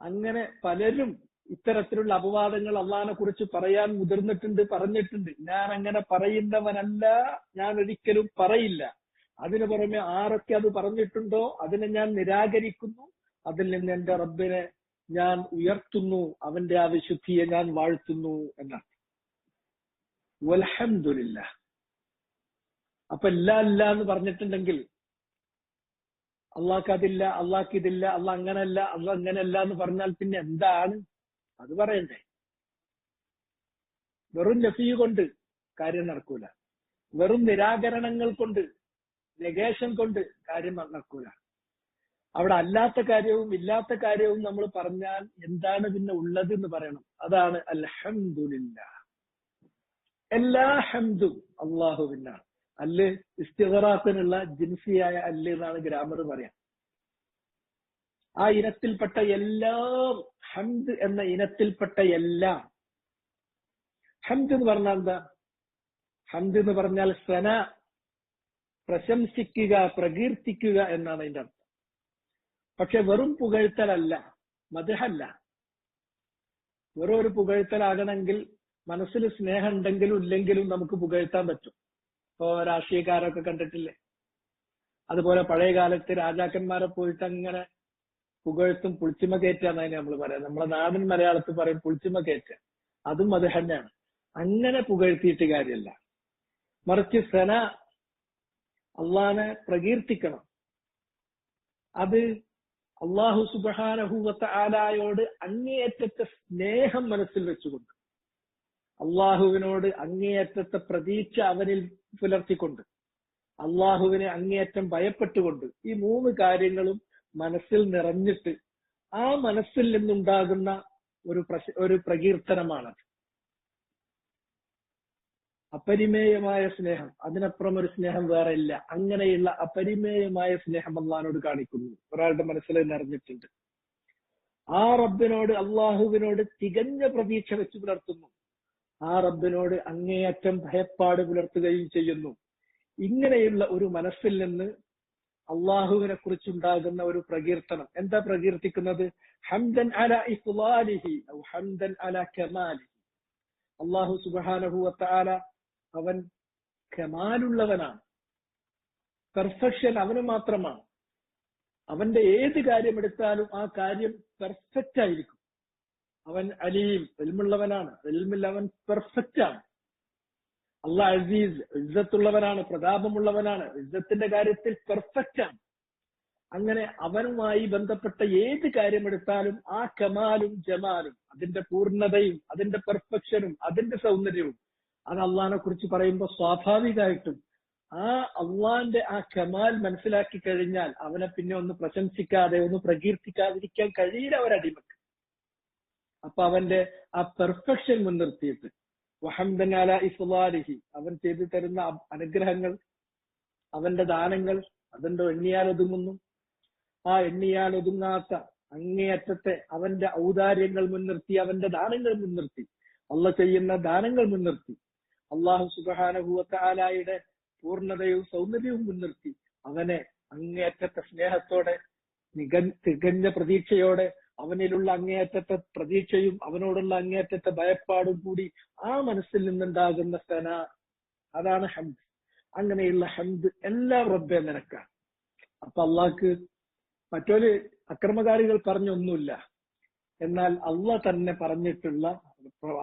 അങ്ങനെ പലരും ഇത്തരത്തിലുള്ള അപവാദങ്ങൾ അള്ളാഹിനെ കുറിച്ച് പറയാൻ മുതിർന്നിട്ടുണ്ട്, പറഞ്ഞിട്ടുണ്ട്. ഞാൻ അങ്ങനെ പറയുന്നവനല്ല, ഞാൻ ഒരിക്കലും പറയില്ല. അതിനു പുറമെ ആരൊക്കെ അത് പറഞ്ഞിട്ടുണ്ടോ അതിനെ ഞാൻ നിരാകരിക്കുന്നു, അതിൽ നിന്ന് എന്റെ റബ്ബിനെ ഞാൻ ഉയർത്തുന്നു, അവന്റെ ആ വിശുദ്ധിയെ ഞാൻ വാഴ്ത്തുന്നു എന്നാണ്. വൽഹംദുലില്ലാഹ്. അപ്പൊ ഇല്ല എന്ന് പറഞ്ഞിട്ടുണ്ടെങ്കിൽ അള്ളാഹ്ക്ക് അതില്ല, അള്ളാഹ്ക്ക് ഇതില്ല, അള്ളാഹ് അങ്ങനല്ല, അള്ളാഹ് അങ്ങനല്ല എന്ന് പറഞ്ഞാൽ പിന്നെ എന്താണ് അത് പറയണ്ടേ? വെറും നഫീ കൊണ്ട് കാര്യം നടക്കൂല, വെറും നിരാകരണങ്ങൾ കൊണ്ട്, നെഗേഷൻ കൊണ്ട് കാര്യം നടക്കൂല. അവിടെ അല്ലാത്ത കാര്യവും ഇല്ലാത്ത കാര്യവും നമ്മൾ പറഞ്ഞാൽ എന്താണ് പിന്നെ ഉള്ളത് എന്ന് പറയണം. അതാണ് അൽഹംദുലില്ലാഹ്. എല്ലാ ഹംദും അള്ളാഹുവിനാണ്. അല്ല് ഇസ്തിഗ്റാഖിനുള്ള ജിൻസിയായ അല്ല് എന്നാണ് ഗ്രാമർ പറയാം. ആ ഇനത്തിൽപ്പെട്ട എല്ലാം, ഹംദ് എന്ന ഇനത്തിൽപ്പെട്ട എല്ലാം. ഹംദ് എന്ന് പറഞ്ഞാൽ എന്താ? ഹംദ് എന്ന് പറഞ്ഞാൽ സന, പ്രശംസിക്കുക, പ്രകീർത്തിക്കുക എന്നാണ് അതിന്റെ അർത്ഥം. പക്ഷെ വെറും പുകഴ്ത്തലല്ല, മദ്ഹല്ല. വെറും ഒരു പുകഴ്ത്തലാകണമെങ്കിൽ മനസ്സിൽ സ്നേഹം ഉണ്ടെങ്കിലും ഇല്ലെങ്കിലും നമുക്ക് പുകഴ്ത്താൻ പറ്റും. ഇപ്പോ രാഷ്ട്രീയക്കാരൊക്കെ കണ്ടിട്ടില്ലേ? അതുപോലെ പഴയ കാലത്ത് രാജാക്കന്മാരെ പോയിട്ട് അങ്ങനെ പുകഴ്ത്തും, പുളിച്ചിമ കയറ്റാന്ന് അതിനെ നമ്മൾ പറയാം. നമ്മളെ നാടൻ മലയാളത്തിൽ പറയും പുളിച്ചിമ കയറ്റ. അതും അത് തന്നെയാണ്. അങ്ങനെ പുകഴ്ത്തിയിട്ട് കാര്യമല്ല, മറിച്ച് സന അള്ളാനെ പ്രകീർത്തിക്കണം. അത് അള്ളാഹു സുബ്ഹാനഹു വ തആലയോട് അങ്ങേയറ്റത്തെ സ്നേഹം മനസ്സിൽ വെച്ചുകൊണ്ട്, അള്ളാഹുവിനോട് അങ്ങേയറ്റത്തെ പ്രതീക്ഷ അവനിൽ പുലർത്തിക്കൊണ്ട്, അള്ളാഹുവിനെ അങ്ങേയറ്റം ഭയപ്പെട്ടുകൊണ്ട്, ഈ 3 കാര്യങ്ങളും മനസ്സിൽ നിറഞ്ഞിട്ട് ആ മനസ്സിൽ നിന്നുണ്ടാകുന്ന ഒരു പ്രകീർത്തനമാണത്. അപരിമേയമായ സ്നേഹം, അതിനപ്പുറം ഒരു സ്നേഹം വേറെ ഇല്ല. അങ്ങനെയുള്ള അപരിമേയമായ സ്നേഹം അള്ളാഹിനോട് കാണിക്കുന്നു. ഒരാളുടെ മനസ്സിൽ നിറഞ്ഞിട്ടുണ്ട്. ആ റബ്ബിനോട്, അള്ളാഹുവിനോട് തികഞ്ഞ പ്രതീക്ഷ വെച്ച് പുലർത്തുന്നു. ആ റബ്ബിനോട് അങ്ങേയറ്റം ഭയപ്പാട് പുലർത്തുകയും ചെയ്യുന്നു. ഇങ്ങനെയുള്ള ഒരു മനസ്സിൽ നിന്ന് അള്ളാഹുവിനെ കുറിച്ചുണ്ടാകുന്ന ഒരു പ്രകീർത്തനം. എന്താ പ്രകീർത്തിക്കുന്നത്? ഹംദൻ അലാ ഇഖ്ലാലിഹി ഔ ഹംദൻ അലാ കമാലിഹി. അള്ളാഹു സുബ്ഹാനഹു വ തആല അവൻ കമാലുള്ളവനാണ്. പെർഫെക്ഷൻ അവന് മാത്രമാണ്. അവന്റെ ഏത് കാര്യം എടുത്താലും ആ കാര്യം പെർഫെക്റ്റ് ആയിരിക്കും. അവൻ അലീം, ഇൽമുള്ളവനാണ്. ഇൽമിൽ അവൻ പെർഫെക്റ്റ് ആണ്. അള്ളാഹ് അസീസ്, ഇസ്സത്തുള്ളവനാണ്, പ്രതാപമുള്ളവനാണ്. ഇസ്സത്തിന്റെ കാര്യത്തിൽ പെർഫെക്റ്റ് ആണ്. അങ്ങനെ അവനുമായി ബന്ധപ്പെട്ട ഏത് കാര്യമെടുത്താലും ആ കമാലും ജമാലും, അതിന്റെ പൂർണ്ണതയും അതിന്റെ പെർഫെക്ഷനും അതിന്റെ സൗന്ദര്യവും, അത് അള്ളാഹിനെ കുറിച്ച് പറയുമ്പോൾ സ്വാഭാവികമായിട്ടും ആ അള്ളാഹിന്റെ ആ കമാൽ മനസ്സിലാക്കി കഴിഞ്ഞാൽ അവനെ പിന്നെ ഒന്ന് പ്രശംസിക്കാതെ, ഒന്ന് പ്രകീർത്തിക്കാതിരിക്കാൻ കഴിയില്ല ഒരടിമക്ക്. അപ്പൊ അവന്റെ ആ പെർഫെക്ഷൻ മുൻനിർത്തിയിട്ട് വഹംദൻ അലാ ഇഫ്ളാലിഹി, അവൻ ചെയ്തു തരുന്ന അനുഗ്രഹങ്ങൾ, അവന്റെ ദാനങ്ങൾ, അതിന്റെ എണ്ണിയാൽ ഒതുങ്ങുന്നു. ആ എണ്ണിയാൽ ഒതുങ്ങാത്ത അങ്ങേയറ്റത്തെ അവന്റെ ഔദാര്യങ്ങൾ മുൻനിർത്തി, അവന്റെ ദാനങ്ങൾ മുൻനിർത്തി, അള്ളാഹ് ചെയ്യുന്ന ദാനങ്ങൾ മുൻനിർത്തി, അള്ളാഹു സുബ്ഹാനഹു വ തആലയുടെ പൂർണ്ണതയും സൗന്ദര്യവും മുൻനിർത്തി അവനെ അങ്ങേയറ്റത്തെ സ്നേഹത്തോടെ, തികഞ്ഞ പ്രതീക്ഷയോടെ, അവനിലുള്ള അങ്ങേയറ്റത്തെ പ്രതീക്ഷയും അവനോടുള്ള അങ്ങേയറ്റത്തെ ഭയപ്പാടും കൂടി ആ മനസ്സിൽ നിന്നുണ്ടാകുന്ന സന, അതാണ് ഹംദ്. അങ്ങനെയുള്ള ഹംദ് എല്ലാം റബ്ബേ നിനക്കാണ്. അപ്പൊ അള്ളാഹ്ക്ക് മറ്റൊരു അക്രമകാരികൾ പറഞ്ഞൊന്നുമില്ല. എന്നാൽ അള്ളാഹ് തന്നെ പറഞ്ഞിട്ടുള്ള,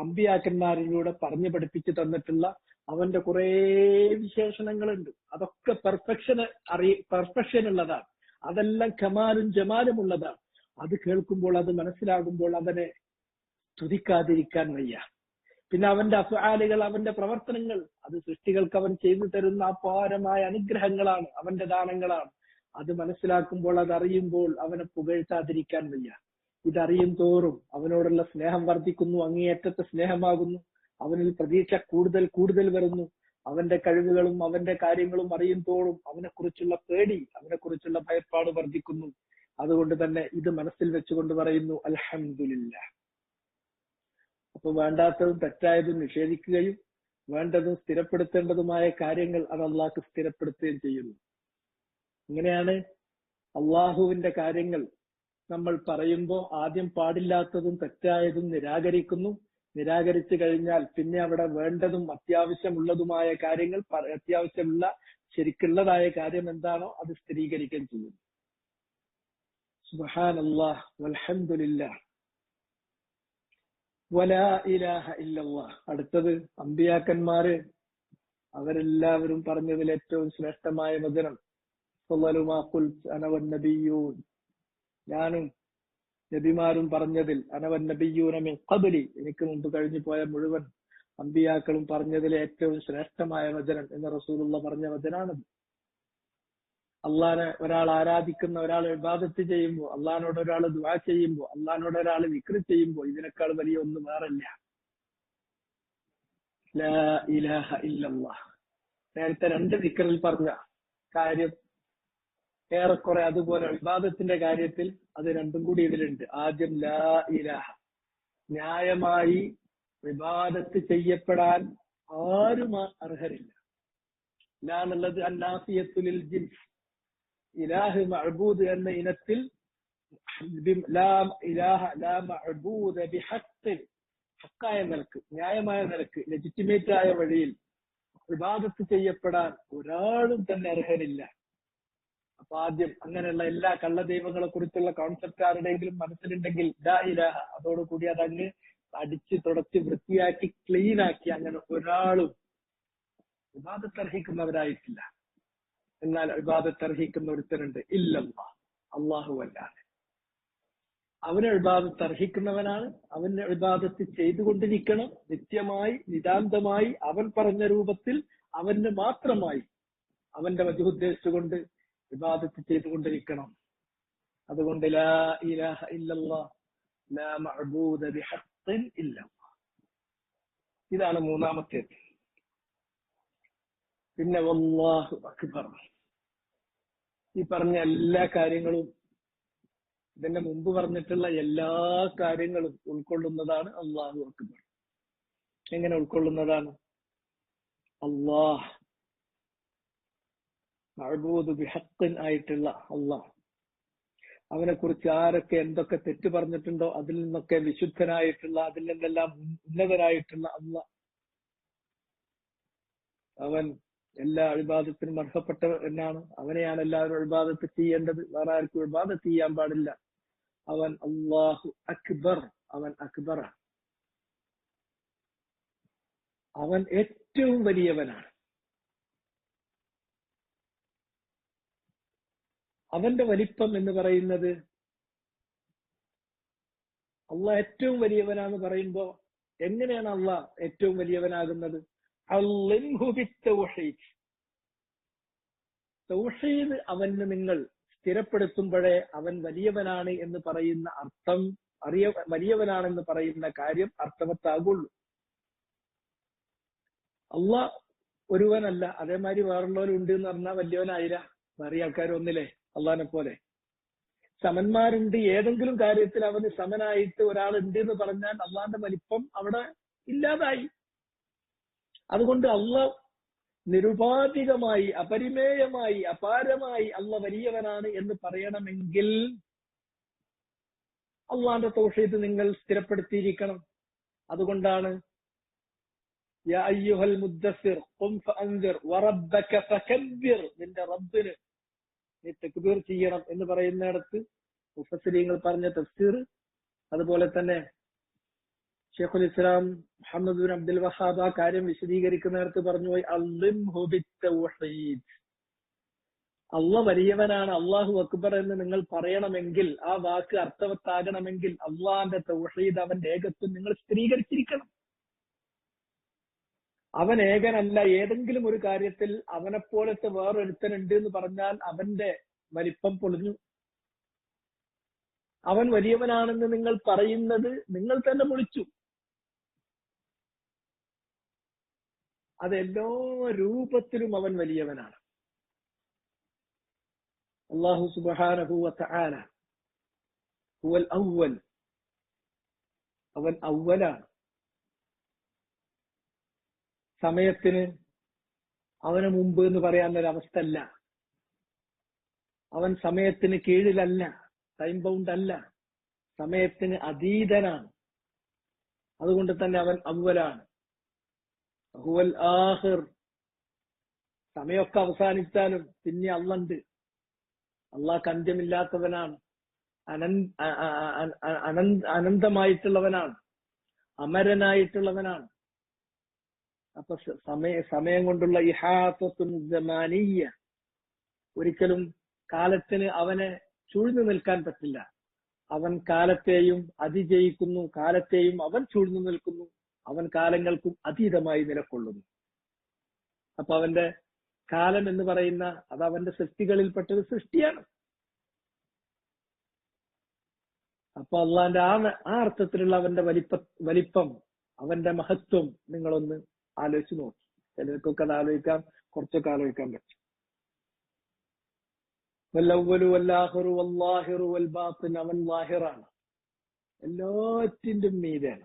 അമ്പിയാക്കന്മാരിലൂടെ പറഞ്ഞു പഠിപ്പിച്ചു തന്നിട്ടുള്ള അവന്റെ കുറെ വിശേഷണങ്ങളുണ്ട്. അതൊക്കെ പെർഫെക്ഷൻ ഉള്ളതാണ്. അതെല്ലാം കമാലും ജമാലും ഉള്ളതാണ്. അത് കേൾക്കുമ്പോൾ, അത് മനസ്സിലാകുമ്പോൾ അവനെ സ്തുതിക്കാതിരിക്കാൻ വയ്യ. പിന്നെ അവന്റെ അഫ്ആലുകൾ, അവന്റെ പ്രവർത്തനങ്ങൾ, അത് സൃഷ്ടികൾക്ക് അവൻ ചെയ്തു തരുന്ന അപാരമായ അനുഗ്രഹങ്ങളാണ്, അവന്റെ ദാനങ്ങളാണ്. അത് മനസ്സിലാക്കുമ്പോൾ, അതറിയുമ്പോൾ അവനെ പുകഴ്ത്താതിരിക്കാൻ വയ്യ. ഇതറിയും തോറും അവനോടുള്ള സ്നേഹം വർദ്ധിക്കുന്നു, അങ്ങേയറ്റത്തെ സ്നേഹമാകുന്നു. അവനിൽ പ്രതീക്ഷ കൂടുതൽ കൂടുതൽ വരുന്നു. അവന്റെ കഴിവുകളും അവന്റെ കാര്യങ്ങളും അറിയും തോറും അവനെക്കുറിച്ചുള്ള പേടി, അവനെക്കുറിച്ചുള്ള ഭയപ്പാട് വർദ്ധിക്കുന്നു. അതുകൊണ്ട് തന്നെ ഇത് മനസ്സിൽ വെച്ചുകൊണ്ട് പറയുന്നു അൽഹംദുലില്ലാഹ്. അപ്പൊ വേണ്ടാത്തതും തെറ്റായതും നിഷേധിക്കുകയും വേണ്ടതും സ്ഥിരപ്പെടുത്തേണ്ടതുമായ കാര്യങ്ങൾ അത് അള്ളാഹ്ക്ക് സ്ഥിരപ്പെടുത്തുകയും ചെയ്യുന്നു. ഇങ്ങനെയാണ് അള്ളാഹുവിന്റെ കാര്യങ്ങൾ നമ്മൾ പറയുമ്പോൾ ആദ്യം പാടില്ലാത്തതും തെറ്റായതും നിരാകരിക്കുന്നു. നിരാകരിച്ചു കഴിഞ്ഞാൽ പിന്നെ അവിടെ വേണ്ടതും അത്യാവശ്യമുള്ളതുമായ കാര്യങ്ങൾ, അത്യാവശ്യമുള്ള ശരിക്കുള്ളതായ കാര്യം എന്താണോ അത് സ്ഥിരീകരിക്കുകയും ചെയ്യുന്നു. സുബ്ഹാനല്ലാഹ് വൽഹംദുലില്ലാഹ് വലാ ഇലാഹ ഇല്ലല്ലാഹ്. അടുത്തത് അമ്പിയാക്കന്മാര് അവരെല്ലാവരും പറഞ്ഞതിൽ ഏറ്റവും ശ്രേഷ്ഠമായ വചനം ഞാനും നബിമാരും പറഞ്ഞതിൽ, അനവൻ നബിയ്യൂന മിൻ ഖബ്ലി, എനിക്ക് മുമ്പ് കഴിഞ്ഞു പോയ മുഴുവൻ അമ്പിയാക്കളും പറഞ്ഞതിൽ ഏറ്റവും ശ്രേഷ്ഠമായ വചനം എന്ന് റസൂലുള്ള പറഞ്ഞ വചനാണത്. അള്ളാനെ ഒരാൾ ആരാധിക്കുന്ന, ഒരാൾ ഇബാദത്ത് ചെയ്യുമ്പോൾ, അള്ളാഹിനോട് ഒരാൾ ദുആ ചെയ്യുമ്പോൾ, അള്ളാഹിനോട് ഒരാൾ വിക്ർ ചെയ്യുമ്പോൾ ഇതിനേക്കാൾ വലിയ ഒന്നും വേറില്ല. ലാ ഇലാഹ ഇല്ലല്ലാഹ്. നേരത്തെ 2 വിക്റിൽ പറഞ്ഞ കാര്യം ഏറെക്കുറെ അതുപോലെ ഇബാദത്തിന്റെ കാര്യത്തിൽ അത് രണ്ടും കൂടി ഇതിലുണ്ട്. ആദ്യം ലാ ഇലാഹ, ന്യായമായി ഇബാദത്ത് ചെയ്യപ്പെടാൻ ആരും അർഹരില്ല. ലാ എന്നുള്ളത് അന്നാഫിയത്തുൽ ജിൻസ്, ഇലാഹ് മഅബൂദ് എന്ന ഇനത്തിൽ ലാ ഇലാഹ ലാ മഅബൂദ ബിഹഖ്, ഹക്കായ നിലക്ക്, ന്യായമായ നിലക്ക്, ലെജിറ്റിമേറ്റ് ആയ വഴിയിൽ ഇബാദത്ത് ചെയ്യപ്പെടാൻ ഒരാളും തന്നെ അർഹനില്ല. അപ്പൊ ആദ്യം അങ്ങനെയുള്ള എല്ലാ കള്ളദൈവങ്ങളെ കുറിച്ചുള്ള കോൺസെപ്റ്റ് ആരുടെയെങ്കിലും മനസ്സിലുണ്ടെങ്കിൽ ലാ ഇലാഹ, അതോടുകൂടി അതങ്ങ് അടിച്ച് തുടച്ച് വൃത്തിയാക്കി ക്ലീൻ ആക്കി അങ്ങനെ ഒരാളും ഇബാദത്ത് അർഹിക്കുന്നവരായിട്ടില്ല. എന്നാൽ ഇബാദത്ത് അർഹിക്കുന്ന ഒരുത്തനുണ്ട്, ഇല്ലല്ലാഹ്, അള്ളാഹു അല്ലാതെ. അവന് ഇബാദത്ത് അർഹിക്കുന്നവനാണ്. അവന് ഇബാദത്ത് ചെയ്തുകൊണ്ടിരിക്കണം, നിത്യമായി നിതാന്തമായി അവൻ പറഞ്ഞ രൂപത്തിൽ അവന് മാത്രമായി അവന്റെ വജുദ്ദേശിച്ചുകൊണ്ട് ഇബാദത്ത് ചെയ്തുകൊണ്ടിരിക്കണം. അതുകൊണ്ട് ലാ ഇലാഹ ഇല്ലല്ലാഹ് ലാ മഅബൂദ ബിഹഖ്ഖിൻ ഇല്ലല്ലാഹ്. ഇതാണ് മൂന്നാമത്തേത്. പിന്നെ വല്ലാഹു അക്ബർ. ഈ പറഞ്ഞ എല്ലാ കാര്യങ്ങളും, ഇതിന്റെ മുമ്പ് പറഞ്ഞിട്ടുള്ള എല്ലാ കാര്യങ്ങളും ഉൾക്കൊള്ളുന്നതാണ് അല്ലാഹു അക്ബർ. എങ്ങനെ ഉൾക്കൊള്ളുന്നതാണ്? അല്ലാഹ്, മഅബൂദ് ബിഹഖ്ഖിൻ ആയിട്ടുള്ള അല്ലാഹ്, അവനെ കുറിച്ച് ആരൊക്കെ എന്തൊക്കെ തെറ്റ് പറഞ്ഞിട്ടുണ്ടോ അതിൽ നിന്നൊക്കെ വിശുദ്ധനായിട്ടുള്ള, അതിൽ നിന്നെല്ലാം ഉന്നതനായിട്ടുള്ള അല്ലാഹ്, അവൻ എല്ലാ ഇബാദത്തിനും അർഹപ്പെട്ടവനാണ്. അവനെയാണ് എല്ലാവരും ഇബാദത്ത് ചെയ്യേണ്ടത്, വേറെ ആർക്കും ഇബാദത്ത് ചെയ്യാൻ പാടില്ല. അവൻ അല്ലാഹു അക്ബർ, അവൻ അക്ബറാണ്, അവൻ ഏറ്റവും വലിയവനാണ്. അവന്റെ വലിപ്പം എന്ന് പറയുന്നത്, അള്ളാഹ് ഏറ്റവും വലിയവനാന്ന് പറയുമ്പോ എങ്ങനെയാണ് അള്ളാഹ് ഏറ്റവും വലിയവനാകുന്നത്? തൗഹീദ് അവന് നിങ്ങൾ സ്ഥിരപ്പെടുത്തുമ്പോഴേ അവൻ വലിയവനാണ് എന്ന് പറയുന്ന അർത്ഥം, വലിയവനാണെന്ന് പറയുന്ന കാര്യം അർത്ഥവത്താകുള്ളൂ. അള്ളാഹ് ഒരുവനല്ല, അതേമാതിരി വേറുള്ളവരും ഉണ്ട് എന്ന് പറഞ്ഞാൽ വലിയവനായില്ല. വേറെ ആൾക്കാരൊന്നില്ലേ അള്ളാഹിനെ പോലെ? സമന്മാരുണ്ട്, ഏതെങ്കിലും കാര്യത്തിൽ അവന് സമനായിട്ട് ഒരാളുണ്ട് എന്ന് പറഞ്ഞാൽ അള്ളാഹിന്റെ വലിപ്പം അവിടെ ഇല്ലാതായി. അതുകൊണ്ട് അള്ളാഹ് നിരുപാധികമായി, അപരിമേയമായി, അപാരമായി അള്ളാഹ് വലിയവനാണ് എന്ന് പറയണമെങ്കിൽ അള്ളാഹിന്റെ തൗഹീദ് നിങ്ങൾ സ്ഥിരപ്പെടുത്തിയിരിക്കണം. അതുകൊണ്ടാണ് യാ അയ്യുഹൽ മുദ്ദസ്സിർ ഖും ഫഅൻദിർ വറബ്ബക ഫകബ്ബിർ, നിന്റെ റബ്ബിന് നീ തക്ബീർ ചെയ്യണം എന്ന് പറയുന്നിടത്ത് മുഫസ്സിരീങ്ങൾ പറഞ്ഞ തഫ്സീർ, അതുപോലെ തന്നെ ശൈഖുൽ ഇസ്ലാം മുഹമ്മദ് ബിൻ അബ്ദുൽ വഹാബ് ആ കാര്യം വിശദീകരിക്കുന്നിടത്ത് പറഞ്ഞു പോയി, അള്ളിംഹു ബിത്തൗഹീദ്, അള്ളാഹ് വലിയവനാണ്, അല്ലാഹു അക്ബർ എന്ന് നിങ്ങൾ പറയണമെങ്കിൽ, ആ വാക്ക് അർത്ഥവത്താകണമെങ്കിൽ അള്ളാഹിന്റെ തൗഹീദ്, അവന്റെ ഏകത്വം നിങ്ങൾ സ്ഥിരീകരിച്ചിരിക്കണം. അവൻ ഏകനല്ല. ഏതെങ്കിലും ഒരു കാര്യത്തിൽ അവനെപ്പോലത്തെ വേറൊരുത്തനുണ്ട് എന്ന് പറഞ്ഞാൽ അവന്റെ വലിപ്പം പൊളിഞ്ഞു. അവൻ വലിയവനാണെന്ന് നിങ്ങൾ പറയുന്നത് നിങ്ങൾ തന്നെ പൊളിച്ചു. അതെല്ലാ രൂപത്തിലും അവൻ വലിയവനാണ്. അല്ലാഹു സുബ്ഹാനഹു വ തആല ഹുവൽ അവ്വൽ, അവൻ അവ്വലാണ്. സമയത്തിന് അവന് മുമ്പ് എന്ന് പറയാനൊരവസ്ഥ അല്ല. അവൻ സമയത്തിന് കീഴിലല്ല, ടൈം ബൗണ്ട് അല്ല, സമയത്തിന് അതീതനാണ്. അതുകൊണ്ട് തന്നെ അവൻ അവ്വലാണ്. ഹുവൽ ആഖിർ, സമയമൊക്കെ അവസാനിച്ചാലും പിന്നെ അള്ളണ്ട്. അള്ളാഹ് അന്ത്യമില്ലാത്തവനാണ്, അനന്തമായിട്ടുള്ളവനാണ്, അമരനായിട്ടുള്ളവനാണ്. അപ്പൊ സമയം കൊണ്ടുള്ള ഇഹാത്തത്തുൻ സമാനിയ്യ, ഒരിക്കലും കാലത്തിന് അവനെ ചൂഴ്ന്നു നിൽക്കാൻ പറ്റില്ല. അവൻ കാലത്തെയും അതിജയിക്കുന്നു, കാലത്തെയും അവൻ ചൂഴ്ന്നു നിൽക്കുന്നു, അവൻ കാലങ്ങൾക്കും അതീതമായി നിലകൊള്ളുന്നു. അപ്പൊ അവന്റെ കാലം എന്ന് പറയുന്ന അത് അവന്റെ സൃഷ്ടികളിൽപ്പെട്ടൊരു സൃഷ്ടിയാണ്. അപ്പൊ അള്ളാന്റെ ആ അർത്ഥത്തിലുള്ള അവന്റെ വലിപ്പം, അവന്റെ മഹത്വം നിങ്ങളൊന്ന് ആലോചിച്ച് നോക്കി. ചിലർക്കൊക്കെ അത് ആലോചിക്കാം, കുറച്ചൊക്കെ ആലോചിക്കാൻ പറ്റും. വല്ലവ്വലു വല്ലാഹിറു വല്ലാഹിറു വൽ ബാത്തിൻ, അവൻ ലാഹിറാണ്, എല്ലാറ്റിന്റെയും മീതെയാണ്.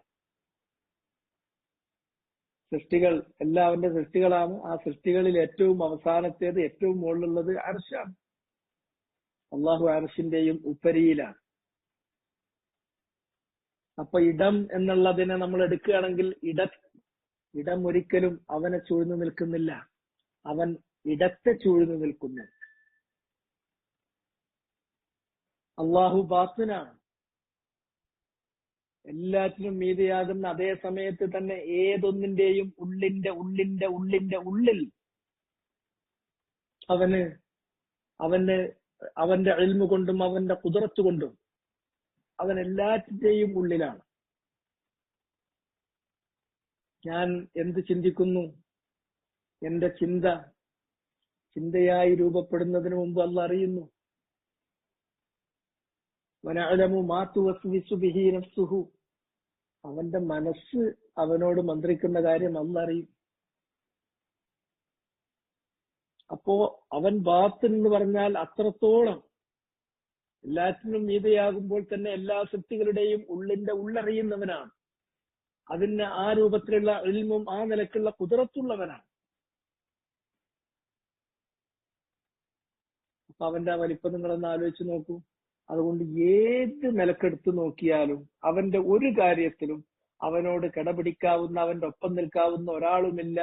സൃഷ്ടികൾ എല്ലാം അവന്റെ സൃഷ്ടികളാണ്. ആ സൃഷ്ടികളിൽ ഏറ്റവും അവസാനത്തേത്, ഏറ്റവും മുകളിലുള്ളത് അർശാണ്. അള്ളാഹു അർശിന്റെയും ഉപരിയിലാണ്. അപ്പൊ ഇടം എന്നുള്ളതിനെ നമ്മൾ എടുക്കുകയാണെങ്കിൽ ഇടം ഒരിക്കലും അവനെ ചൂഴ്ന്നു നിൽക്കുന്നില്ല, അവൻ ഇടത്തെ ചൂഴ്ന്നു നിൽക്കുന്നു. അള്ളാഹു ബാത്തിനാണ്, എല്ലാറ്റിനും മീതെയാകുന്ന അതേ സമയത്ത് തന്നെ ഏതൊന്നിന്റെയും ഉള്ളിൽ അവന്റെ ഇൽമു കൊണ്ടും അവന്റെ ഖുദ്റത്ത് കൊണ്ടും അവൻ എല്ലാറ്റിന്റെയും ഉള്ളിലാണ്. ഞാൻ എന്ത് ചിന്തിക്കുന്നു, എന്റെ ചിന്തയായി രൂപപ്പെടുന്നതിന് മുമ്പ് അല്ലാഹ് അറിയുന്നു. വനഅലമു മാ തുവസ്വിസു ബിഹി നഫ്സുഹു, അവന്റെ മനസ്സ് അവനോട് മന്ത്രിക്കുന്ന കാര്യം അല്ലാഹ് അറിയും. അപ്പോ അവൻ ബാത്തിൻ എന്ന് പറഞ്ഞാൽ അത്രത്തോളം എല്ലാറ്റിനും മീതെയാകുമ്പോൾ തന്നെ എല്ലാ സൃഷ്ടികളുടെയും ഉള്ളറിയുന്നവനാണ്. അതിന് ആ രൂപത്തിലുള്ള ഇൽമും ആ നിലക്കുള്ള ഖുദ്റത്തുള്ളവനാണ്. അപ്പൊ അവന്റെ ആ വലിപ്പം നിങ്ങളൊന്ന് ആലോചിച്ച് നോക്കൂ. അതുകൊണ്ട് ഏത് നിലക്കെടുത്ത് നോക്കിയാലും അവന്റെ ഒരു കാര്യത്തിലും അവനോട് കിടപിടിക്കാവുന്ന, അവന്റെ ഒപ്പം നിൽക്കാവുന്ന ഒരാളുമില്ല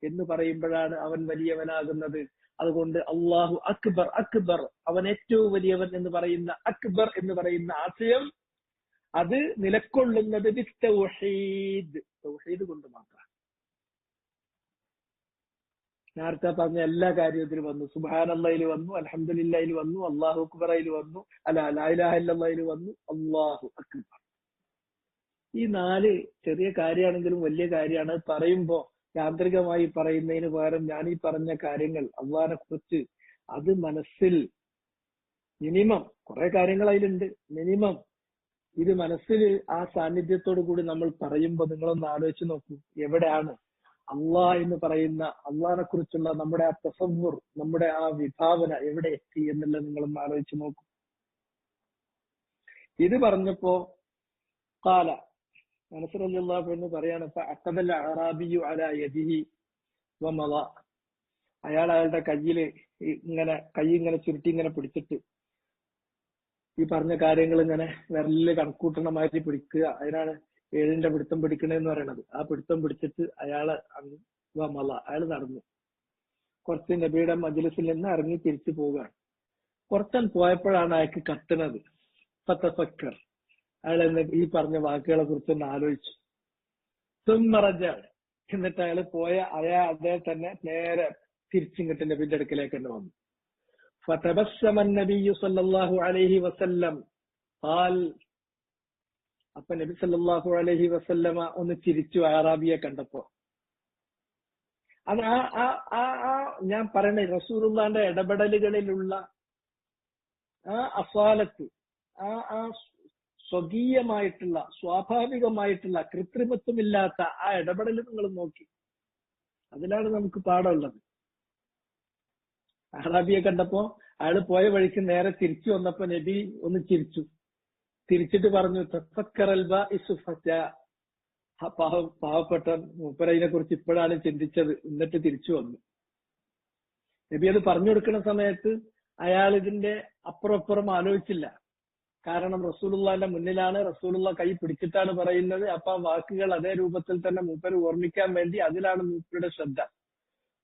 എന്ന് പറയുമ്പോഴാണ് അവൻ വലിയവനാകുന്നത്. അതുകൊണ്ട് അള്ളാഹു അക്ബർ, അവൻ ഏറ്റവും വലിയവൻ എന്ന് പറയുന്ന അക്ബർ എന്ന് പറയുന്ന ആശയം അത് നിലക്കൊള്ളുന്നത് തൗഹീദ് കൊണ്ട് മാത്രമാണ്. നേരത്തെ പറഞ്ഞ എല്ലാ കാര്യത്തിലും വന്നു. സുബ്ഹാനല്ലാഹിൽ വന്നു, അൽഹംദുലില്ലാഹിൽ വന്നു, അല്ലാഹു അക്ബറിൽ വന്നു, ലാ ഇലാഹ ഇല്ലല്ലാഹിൽ വന്നു, അല്ലാഹു അക്ബർ. ഈ 4 ചെറിയ കാര്യമാണെങ്കിലും വലിയ കാര്യമാണ്. പറയുമ്പോ യാന്ത്രികമായി പറയുന്നതിന് പകരം ഞാൻ ഈ പറഞ്ഞ കാര്യങ്ങൾ അള്ളാഹിനെ കുറിച്ച് അത് മനസ്സിൽ മിനിമം, കുറെ കാര്യങ്ങൾ അതിലുണ്ട്, മിനിമം ഇത് മനസ്സിൽ ആ സാന്നിധ്യത്തോടു കൂടി നമ്മൾ പറയുമ്പോൾ നിങ്ങളൊന്ന് ആലോചിച്ച് നോക്കൂ, എവിടെയാണ് അള്ളാഹ് എന്ന് പറയുന്ന അള്ളാഹിനെ കുറിച്ചുള്ള നമ്മുടെ ആ തസവ്വുർ, നമ്മുടെ ആ വിഭാവന എവിടെ എത്തി എന്നുള്ളത് നിങ്ങളൊന്ന് ആലോചിച്ച് നോക്കൂ. ഇത് പറഞ്ഞപ്പോ ഖാല അനസ് റളിയല്ലാഹു അൻഹു പറയാണ്, ഫഅഖദൽ അറാബിയു അലാ യദിഹി വമള, അയാളുടെ കയ്യില് കൈ ഇങ്ങനെ ചുരുട്ടി ഇങ്ങനെ പിടിച്ചിട്ട് ഈ പറഞ്ഞ കാര്യങ്ങൾ ഇങ്ങനെ വിരലില് കണക്കൂട്ടണ മാതിരി പിടിക്കുക. അതിനാണ് 7ന്റെ പിടുത്തം പിടിക്കണെന്ന് പറയണത്. ആ പിടുത്തം പിടിച്ചിട്ട് അയാൾ നടന്നു. കുറച്ച് നബിയുടെ മജ്ലിസിൽ നിന്ന് ഇറങ്ങി തിരിച്ചു പോവുകയാണ്. കുറച്ചാൻ പോയപ്പോഴാണ് അയാൾക്ക് കത്തുന്നത്. ഫതഫക്കർ, അയാൾ ഈ പറഞ്ഞ വാക്കുകളെ കുറിച്ചൊന്ന് ആലോചിച്ചു. സുമ്മറജ, എന്നിട്ട് അയാൾ അതേ തന്നെ നേരെ തിരിച്ചിങ്ങോട്ട് നബിന്റെ അടുക്കലേക്ക് തന്നെ വന്നു. ഫതബസ്സമ നബിയ്യു സല്ലല്ലാഹു അലൈഹി വസല്ലം ഖാൽ, അപ്പൊ നബി സല്ലല്ലാഹു അലൈഹി വസല്ലമ ഒന്ന് ചിരിച്ചു അറാബിയെ കണ്ടപ്പോ. അത് ഞാൻ പറയുന്ന റസൂലുള്ളാന്റെ ഇടപെടലുകളിലുള്ള ആ അസാലത്ത്, ആ സ്വകീയമായിട്ടുള്ള സ്വാഭാവികമായിട്ടുള്ള കൃത്രിമത്വമില്ലാത്ത ആ ഇടപെടൽ നിങ്ങൾ നോക്കി, അതിലാണ് നമുക്ക് പാഠമുള്ളത്. അറാബിയെ കണ്ടപ്പോ അയാൾ പോയ വഴിക്ക് നേരെ തിരിച്ചു വന്നപ്പോ നബി ഒന്ന് ചിരിച്ചു. തിരിച്ചിട്ട് പറഞ്ഞു, പാവപ്പെട്ട മൂപ്പരതിനെ കുറിച്ച് ഇപ്പോഴാണ് ചിന്തിച്ചത്, എന്നിട്ട് തിരിച്ചു വന്നു. നബി അത് പറഞ്ഞു കൊടുക്കുന്ന സമയത്ത് അയാൾ ഇതിന്റെ അപ്പുറം ആലോചിച്ചില്ല. കാരണം റസൂലുള്ളാന്റെ മുന്നിലാണ്, റസൂലുള്ള കൈ പിടിച്ചിട്ടാണ് പറയുന്നത്. അപ്പൊ ആ വാക്കുകൾ അതേ രൂപത്തിൽ തന്നെ മൂപ്പര് ഓർമ്മിക്കാൻ വേണ്ടി അതിലാണ് മൂപ്പരുടെ ശ്രദ്ധ.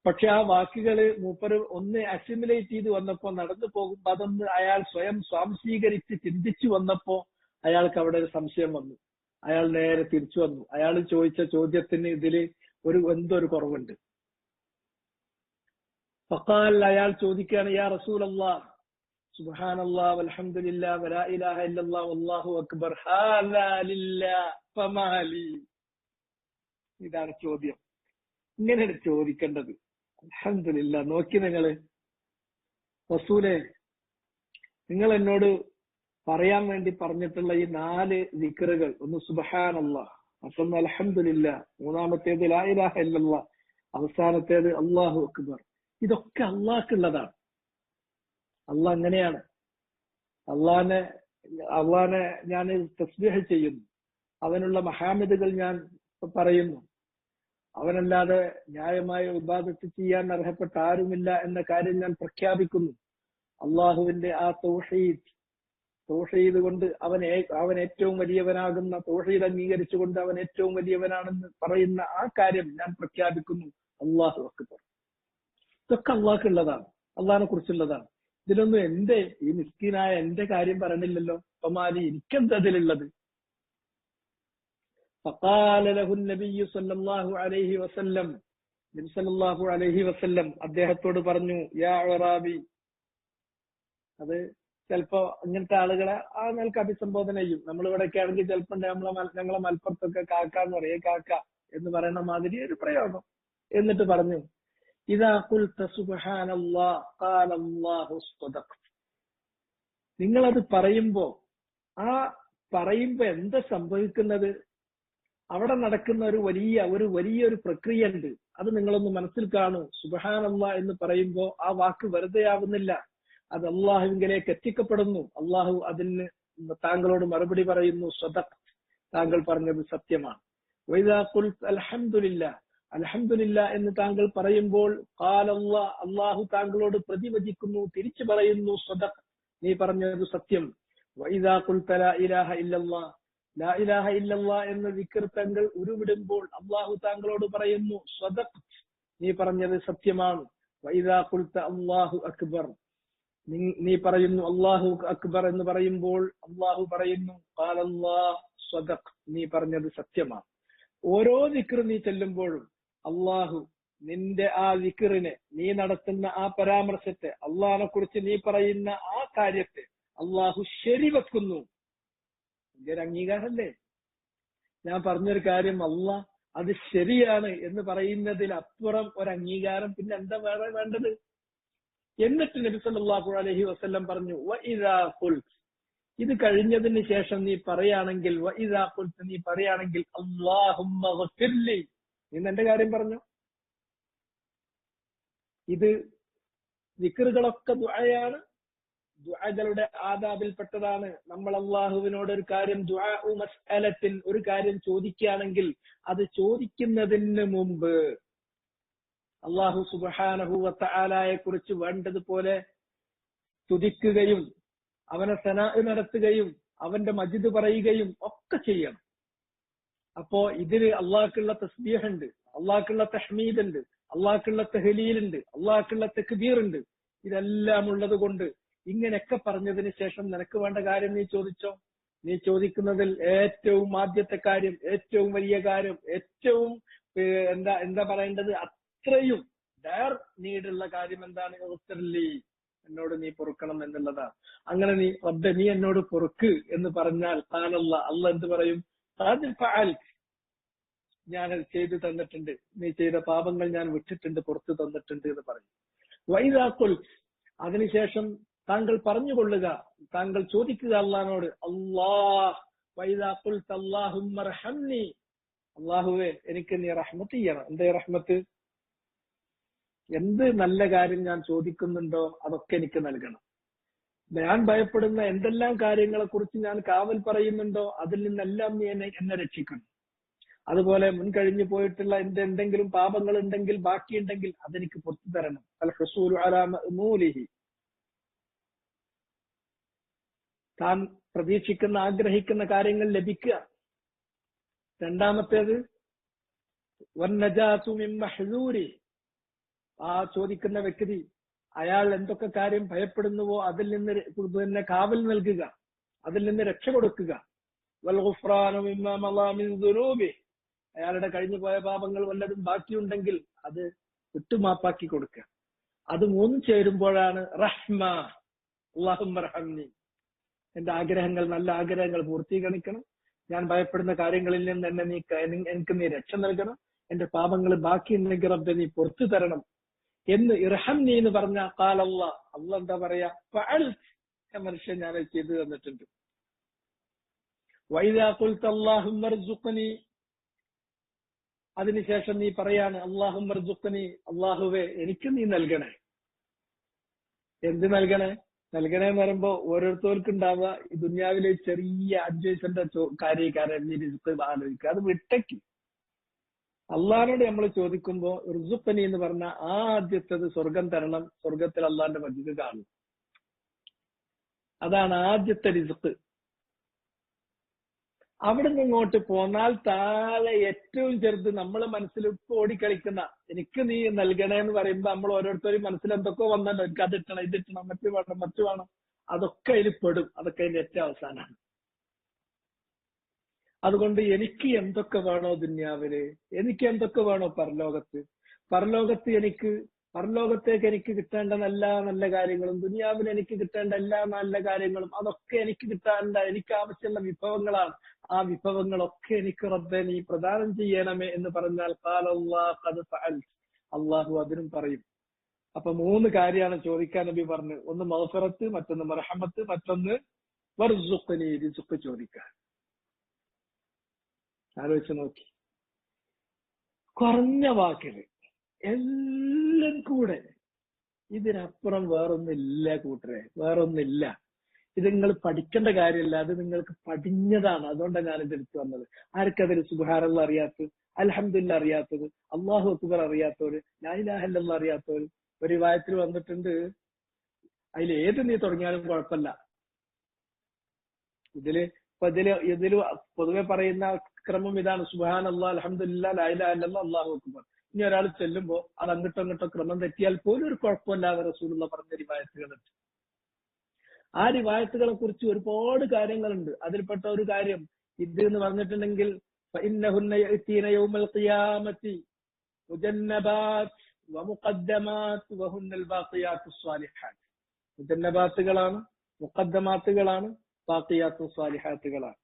പക്ഷെ ആ വാക്കുകള് മൂപ്പര് ഒന്ന് അസിമുലേറ്റ് ചെയ്ത് വന്നപ്പോ, നടന്നു പോകുമ്പോ അതൊന്ന് അയാൾ സ്വയം സ്വാംശീകരിച്ച് ചിന്തിച്ചു വന്നപ്പോ അയാൾക്ക് അവിടെ ഒരു സംശയം വന്നു. അയാൾ നേരെ തിരിച്ചു വന്നു. അയാൾ ചോദിച്ച ചോദ്യത്തിന് ഇതില് എന്തൊരു കുറവുണ്ട്. ഫഖാൽ, അയാൾ ചോദിക്കുകയാണ്, യാ റസൂലല്ലാഹ് സുബ്ഹാനല്ലാഹ് വൽഹംദുലില്ലാഹ് വലാ ഇലാഹ ഇല്ലല്ലാഹ് വല്ലാഹു അക്ബർ ഹാദാ ലില്ലാഹ് ഫമാലി. ഇതാണ് ചോദ്യം. ഇങ്ങനെയാണ് ചോദിക്കേണ്ടത്. അൽഹംദുലില്ലാഹ്. നോക്കി നിങ്ങള്, റസൂലേ, നിങ്ങൾ എന്നോട് പറയാൻ വേണ്ടി പറഞ്ഞിട്ടുള്ള ഈ 4 ദിക്റുകൾ, ഒന്ന് സുബ്ഹാനല്ലാഹ്, മറ്റൊന്ന് അൽഹംദുലില്ലാഹ്, മൂന്നാമത്തേത് ലാ ഇലാഹ ഇല്ലല്ലാഹ്, അവസാനത്തേത് അല്ലാഹു അക്ബർ. ഇതൊക്കെ അള്ളാഹ്ക്കുള്ളതാണ്. അള്ളാഹ് അങ്ങനെയാണ്. അള്ളാഹിനെ ഞാൻ തസ്ബീഹ് ചെയ്യുന്നു, അവനുള്ള മഹാമിദുകൾ ഞാൻ പറയുന്നു. അവനല്ലാതെ ന്യായമായ ഇബാദത്ത് ചെയ്യാൻ അർഹപ്പെട്ട ആരുമില്ല എന്ന കാര്യം ഞാൻ പ്രഖ്യാപിക്കുന്നു. അള്ളാഹുവിന്റെ ആ തൗഹീദ്, തൗഹീദ് കൊണ്ട് അവൻ ഏറ്റവും വലിയവനാകുന്ന, തൗഹീദ് അംഗീകരിച്ചുകൊണ്ട് അവൻ ഏറ്റവും വലിയവനാണെന്ന് പറയുന്ന ആ കാര്യം ഞാൻ പ്രഖ്യാപിക്കുന്നു. അല്ലാഹു അക്ബർ. ഇതൊക്കെ അള്ളാഹ്ക്കുള്ളതാണ്, അള്ളാഹിനെ കുറിച്ചുള്ളതാണ്. ഇതിലൊന്നും ഈ മിസ്കീനായ എന്റെ കാര്യം പറഞ്ഞില്ലല്ലോ. അപ്പമാലി എനിക്കെന്തതിലുള്ളത്? فقال له النبي صلى الله عليه وسلم, നബി സല്ലല്ലാഹു അലൈഹി വസല്ലം അദ്ദേഹത്തോട് പറഞ്ഞു, യാ അറാബി. അത് ചിലപ്പോ ഇങ്ങനത്തെ ആളുകളെ ആ നിലക്ക് അഭിസംബോധന ചെയ്യും. നമ്മളിവിടെയൊക്കെ ആണെങ്കിൽ ചിലപ്പോ ഞങ്ങളെ മലപ്പുറത്തൊക്കെ കാക്ക എന്ന് പറയും, കാക്ക എന്ന് പറയുന്ന മാതിരി ഒരു പ്രയോഗം. എന്നിട്ട് പറഞ്ഞു, ഇദാ ഖുൽത സുബ്ഹാനല്ലാഹ് ഖാല അല്ലാഹു സ്വദഖ്ത. നിങ്ങളത് പറയുമ്പോ എന്താ സംഭവിക്കുന്നത്? അവിടെ നടക്കുന്ന ഒരു വലിയൊരു പ്രക്രിയ ഉണ്ട്. അത് നിങ്ങളൊന്ന് മനസ്സിൽ കാണൂ. സുബ്ഹാനല്ലാഹ് എന്ന് പറയുമ്പോ ആ വാക്ക് വെറുതെ ആവുന്നില്ല, അത് അള്ളാഹുവിലേക്ക് എത്തിക്കപ്പെടുന്നു. അള്ളാഹു അതിന് താങ്കളോട് മറുപടി പറയുന്നു, സ്വദഖ്ത, താങ്കൾ പറഞ്ഞത് സത്യമാണ്. വഇദാ ഖുൽത അൽഹംദുലില്ലാഹ്, അൽഹംദുലില്ലാഹ് എന്ന് താങ്കൾ പറയുമ്പോൾ ഖാല അല്ലാഹ്, അള്ളാഹു താങ്കളോട് പ്രതിവചിക്കുന്നു, തിരിച്ചു പറയുന്നു, സ്വദഖ്ത, നീ പറഞ്ഞത് സത്യം. വഇദാ ഖുൽത ലാ ഇലാഹ ഇല്ലല്ലാഹ്, ലാ ഇലാഹ ഇല്ലല്ലാഹ് എന്ന ദിക്ർ താങ്കൾ ഉരുവിടുമ്പോൾ അള്ളാഹു താങ്കളോട് പറയുന്നു, സ്വദഖ്ത, നീ പറഞ്ഞത് സത്യമാണ്. വഇദാ ഖുൽത അല്ലാഹു അക്ബർ, നീ പറയുന്നു അല്ലാഹു അക്ബർ എന്ന് പറയുമ്പോൾ അള്ളാഹു പറയുന്നു, ഖാല അല്ലാഹ് സ്വദഖ്ത, നീ പറഞ്ഞത് സത്യമാണ്. ഓരോ ദിക്ർ നീ ചെല്ലുമ്പോഴും അള്ളാഹു നിന്റെ ആ ദിക്റിനെ, നീ നടത്തുന്ന ആ പരാമർശത്തെ, അള്ളാഹിനെ കുറിച്ച് നീ പറയുന്ന ആ കാര്യത്തെ അള്ളാഹു ശരിവെക്കുന്നു. ഇതൊരു അംഗീകാരമല്ലേ? ഞാൻ പറഞ്ഞൊരു കാര്യം അള്ളാഹ് അത് ശരിയാണ് എന്ന് പറയുന്നതിൽ അപ്പുറം ഒരു അംഗീകാരം പിന്നെ എന്താ വേണ്ടത്? എന്നിട്ട് നബി സല്ലല്ലാഹു അലൈഹി വസല്ലം പറഞ്ഞു, വഇദാ ഖുൽത, ഇത് കഴിഞ്ഞതിന് ശേഷം നീ പറയുകയാണെങ്കിൽ, വഇദാ ഖുൽത, നീ പറയുകയാണെങ്കിൽ അല്ലാഹുമ്മ ഗ്ഫിർലി, നീ എന്റെ കാര്യം പറഞ്ഞു. ഇത് ദിക്റുകളൊക്കെ ദുആയാണ്, ദുആകളുടെ ആദാബിൽപ്പെട്ടതാണ്. നമ്മൾ അള്ളാഹുവിനോട് ഒരു കാര്യം, ദുആഉ മസ്അലത്തിൻ, ഒരു കാര്യം ചോദിക്കുകയാണെങ്കിൽ അത് ചോദിക്കുന്നതിന് മുമ്പ് അള്ളാഹു സുബ്ഹാനഹു വ തആലയെ കുറിച്ച് വേണ്ടതുപോലെ സ്തുതിക്കുകയും അവനെ സനാഅ് നടത്തുകയും അവന്റെ മജിദ് പറയുകയും ഒക്കെ ചെയ്യണം. അപ്പോ ഇതില് അള്ളാഹ്ക്കുള്ള തസ്ബീഹ് ഉണ്ട്, അള്ളാഹ്ക്കുള്ള തഹ്മീദ് ഉണ്ട്, അള്ളാഹ്ക്കുള്ള തഹ്ലീൽ ഉണ്ട്, അള്ളാഹ്ക്കുള്ള തക്ബീർ ഉണ്ട്. ഇതെല്ലാം ഉള്ളത് കൊണ്ട് ഇങ്ങനെയൊക്കെ പറഞ്ഞതിന് ശേഷം നിനക്ക് വേണ്ട കാര്യം നീ ചോദിച്ചോ. നീ ചോദിക്കുന്നതിൽ ഏറ്റവും ആദ്യത്തെ കാര്യം, ഏറ്റവും വലിയ കാര്യം, ഏറ്റവും എന്താ പറയേണ്ടത്, അത്രയും ഡയർ നീടുള്ള കാര്യം എന്താണ്? എന്നോട് നീ പൊറുക്കണം എന്നുള്ളതാണ്. അങ്ങനെ നീ റബ്ബേ നീ എന്നോട് പൊറുക്ക് എന്ന് പറഞ്ഞാൽ അല്ലാഹ് എന്ത് പറയും? ഞാനത് ചെയ്തു തന്നിട്ടുണ്ട്, നീ ചെയ്ത പാപങ്ങൾ ഞാൻ വിട്ടിട്ടുണ്ട്, പുറത്തു തന്നിട്ടുണ്ട് എന്ന് പറയും. വഇദാ ഖുൽത, അതിനുശേഷം താങ്കൾ പറഞ്ഞുകൊള്ളുക, താങ്കൾ ചോദിക്കുക അള്ളാഹിനോട്, വഇദാ ഖുൽത അല്ലാഹുമ്മർഹംനി, അല്ലാഹുവേ എനിക്ക് നീ റഹ്മത്ത് ചെയ്യണം. എന്തേ റഹ്മത്ത്? എന്ത് നല്ല കാര്യം ഞാൻ ചോദിക്കുന്നുണ്ടോ അതൊക്കെ എനിക്ക് നൽകണം. ഞാൻ ഭയപ്പെടുന്ന എന്തെല്ലാം കാര്യങ്ങളെ കുറിച്ച് ഞാൻ കാവൽ പറയുന്നുണ്ടോ അതിൽ നിന്നെല്ലാം നീ എന്നെ രക്ഷിക്കണം. അതുപോലെ മുൻകഴിഞ്ഞു പോയിട്ടുള്ള എന്തെങ്കിലും പാപങ്ങൾ ഉണ്ടെങ്കിൽ, ബാക്കിയുണ്ടെങ്കിൽ അതെനിക്ക് പുറത്തു തരണം. അൽ ഹുസൂലു അലാ മഅ്മൂലിഹി, താൻ പ്രതീക്ഷിക്കുന്ന ആഗ്രഹിക്കുന്ന കാര്യങ്ങൾ ലഭിക്കുക. രണ്ടാമത്തേത് വന്നജാതു മിൻ മഹ്സൂരി, ആ ചോദിക്കുന്ന വ്യക്തി അയാൾ എന്തൊക്കെ കാര്യം ഭയപ്പെടുന്നുവോ അതിൽ നിന്ന് പിന്നെ കാവൽ നൽകുക, അതിൽ നിന്ന് രക്ഷ കൊടുക്കുക. വൽ ഗുഫ്റാനു മിമ്മാ മളാ മിൻ ദുനൂബി, അയാളുടെ കഴിഞ്ഞു പോയ പാപങ്ങൾ വല്ലതും ബാക്കിയുണ്ടെങ്കിൽ അത് വിട്ടുമാപ്പാക്കി കൊടുക്കുക. അത് മൂന്നും ചേരുമ്പോഴാണ് റഹ്മ. അല്ലാഹുമ്മ റഹംനി, എന്റെ ആഗ്രഹങ്ങൾ, നല്ല ആഗ്രഹങ്ങൾ പൂർത്തീകരിക്കണം. ഞാൻ ഭയപ്പെടുന്ന കാര്യങ്ങളിൽ നിന്ന് എനിക്ക് നീ രക്ഷ നൽകണം. എന്റെ പാപങ്ങൾ ബാക്കിയുണ്ടെങ്കിൽ റബ്ബേ നീ പുറത്തു തരണം എന്ന് ഇർഹംനി എന്ന് പറഞ്ഞ ഖാല അല്ലാഹ്, അല്ലാഹ് എന്താ പറയാ? ഫഅൽത, മനുഷ്യൻ ഞാനത് ചെയ്തു തന്നിട്ടുണ്ട്. വഇദാ ഖുൽത അല്ലാഹുമ്മർസുഖ്നി, അതിനുശേഷം നീ പറയാണ് അല്ലാഹുമ്മ ർസുഖ്നി, അല്ലാഹുവേ എനിക്ക് നീ നൽകണേ. എന്ത് നൽകണേ? നൽകണേ എന്ന് പറയുമ്പോ ഓരോരുത്തർക്കും ഉണ്ടാവുക ഈ ദുനിയാവിലെ ചെറിയ അഡ്ജസ്റ്റ്മെന്റ് കാര്യക്കാരൻ ആലോചിക്കുക, അത് വിട്ടയ്ക്ക്. അള്ളാഹിനോട് നമ്മൾ ചോദിക്കുമ്പോ റുസുഖ്നി എന്ന് പറഞ്ഞ ആദ്യത്തേത് സ്വർഗം തരണം, സ്വർഗത്തിൽ അള്ളാഹിന്റെ മജിദ് കാണും. അതാണ് ആദ്യത്തെ റിസ്ക്. അവിടെ നിന്ന് ഇങ്ങോട്ട് പോന്നാൽ താഴെ ഏറ്റവും ചെറുത് നമ്മളെ മനസ്സിൽ ഇപ്പൊ ഓടിക്കളിക്കുന്ന എനിക്ക് നീ നൽകണേ എന്ന് പറയുമ്പോ നമ്മൾ ഓരോരുത്തരും മനസ്സിൽ എന്തൊക്കെ വന്നല്ലോ, എനിക്ക് അത് ഇട്ടണം, ഇത് ഇട്ടണം, മറ്റു വേണം, അതൊക്കെ അതിൽ പെടും. അതൊക്കെ അതിന്റെ ഏറ്റവും അവസാനമാണ്. അതുകൊണ്ട് എനിക്ക് എന്തൊക്കെ വേണോ ദുന്യാവില്, എനിക്ക് എന്തൊക്കെ വേണോ പരലോകത്തേക്ക് എനിക്ക് കിട്ടേണ്ട നല്ല കാര്യങ്ങളും ദുനിയാവിൽ എനിക്ക് കിട്ടേണ്ട എല്ലാ നല്ല കാര്യങ്ങളും അതൊക്കെ എനിക്ക് കിട്ടാനുള്ള എനിക്ക് ആവശ്യമുള്ള വിഭവങ്ങളാണ്. ആ വിഭവങ്ങളൊക്കെ എനിക്ക് റബ്ബേ നീ പ്രദാനം ചെയ്യണമേ എന്ന് പറഞ്ഞാൽ അള്ളാഹു അതിനും പറയും. അപ്പൊ 3 കാര്യമാണ് ചോദിക്കാൻ നബി പറഞ്ഞു. ഒന്ന് മഗ്ഫിറത്ത്, മറ്റൊന്ന് മർഹമത്ത്, മറ്റൊന്ന് വർസുഖ്നി, റിസ്ഖ് ചോദിക്കാൻ. ആലോചിച്ച് നോക്കി, കുറഞ്ഞ വാക്കില് എല്ലാം കൂടെ. ഇതിനപ്പുറം വേറൊന്നില്ല കൂട്ടരെ, വേറൊന്നില്ല. ഇത് നിങ്ങൾ പഠിക്കേണ്ട കാര്യമല്ല, അത് നിങ്ങൾക്ക് പടിഞ്ഞതാണ്. അതുകൊണ്ടാണ് ഞാനിത് എടുത്തു വന്നത്. ആർക്കതിൽ സുബ്ഹാനല്ലാഹ് അറിയാത്തത്, അൽഹംദുലില്ലാഹ് അറിയാത്തത്, അല്ലാഹു അക്ബർ അറിയാത്തവര്, ലാ ഇലാഹ ഇല്ലല്ലാഹ് അറിയാത്തവര്. ഒരു റിവായത്തിൽ വന്നിട്ടുണ്ട്, അതിൽ ഏത് നീ തുടങ്ങിയാലും കുഴപ്പമില്ല. ഇതില് പൊതുവെ പറയുന്ന ക്രമം ഇതാണ്: സുബ്ഹാനല്ലാഹ്, അൽഹംദുലില്ലാഹ്, ലാ ഇലാഹ ഇല്ലല്ലാഹ്, അല്ലാഹു അക്ബർ. ഇനി ഒരാൾ ചെല്ലുമ്പോ അത് അങ്ങോട്ടോ ക്രമം തെറ്റിയാൽ പോലും ഒരു കുഴപ്പമില്ലാതെ റസൂലുള്ളാഹി പറഞ്ഞ റിവായത്തുകളുണ്ട്. ആ റിവായത്തുകളെ കുറിച്ച് ഒരുപാട് കാര്യങ്ങളുണ്ട്. അതിൽപ്പെട്ട ഒരു കാര്യം ഇത് എന്ന് പറഞ്ഞിട്ടുണ്ടെങ്കിൽ മുജന്നബാത്തുകളാണ്, മുഖദ്ദമാത്തുകളാണ്, ബാഖിയാത്തു സ്വാലിഹാത്തുകളാണ്.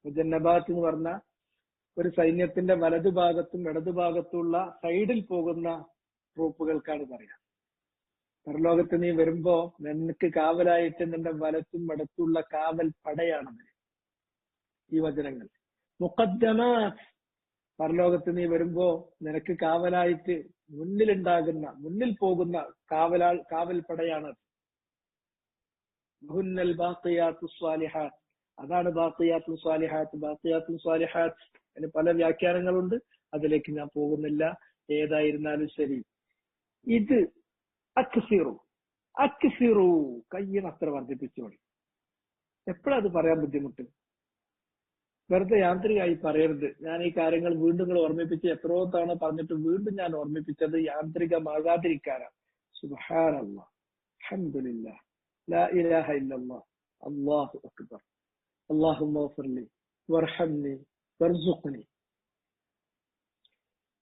മുജന്നബാത്ത് എന്ന് പറഞ്ഞാൽ ഒരു സൈന്യത്തിന്റെ വലതുഭാഗത്തും ഇടതുഭാഗത്തുള്ള സൈഡിൽ പോകുന്ന ട്രൂപ്പുകൾക്കാണ് പറയാം. പരലോകത്ത് നീ വരുമ്പോ നിനക്ക് കാവലായിട്ട് നിന്റെ വലത്തും ഇടത്തുള്ള കാവൽ പടയാണത് ഈ വചനങ്ങൾ. മുഖദ്ദമാത്ത്, പരലോകത്ത് നീ വരുമ്പോ നിനക്ക് കാവലായിട്ട് മുന്നിൽ പോകുന്ന കാവൽ പടയാണത്. ബാഖിയാത്തു സ്വാലിഹാത്ത്, അതാണ് ബാഖിയാത്തു സ്വാലിഹാത്ത്. അതിന് പല വ്യാഖ്യാനങ്ങളുണ്ട്, അതിലേക്ക് ഞാൻ പോകുന്നില്ല. ഏതായിരുന്നാലും ശരി, ഇത് അക്സിറു കയ്യിനത്ര വർദ്ധിപ്പിച്ചോളി. എപ്പോഴത് പറയാൻ ബുദ്ധിമുട്ട്? വെറുതെ യാന്ത്രികമായി പറയരുത്. ഞാൻ ഈ കാര്യങ്ങൾ വീണ്ടും ഓർമ്മിപ്പിച്ച് എത്രയോ തവണ പറഞ്ഞിട്ട് വീണ്ടും ഞാൻ ഓർമ്മിപ്പിച്ചത് യാന്ത്രികമാകാതിരിക്കാനാണ്. സുബ്ഹാനല്ലാഹ്, അൽഹംദുലില്ലാഹ്, ലാ ഇലാഹ ഇല്ലല്ലാഹ്, അല്ലാഹു അക്ബർ, അല്ലാഹുമ്മ ഗ്ഫിർലി വർഹംനി വർസുഖ്നി.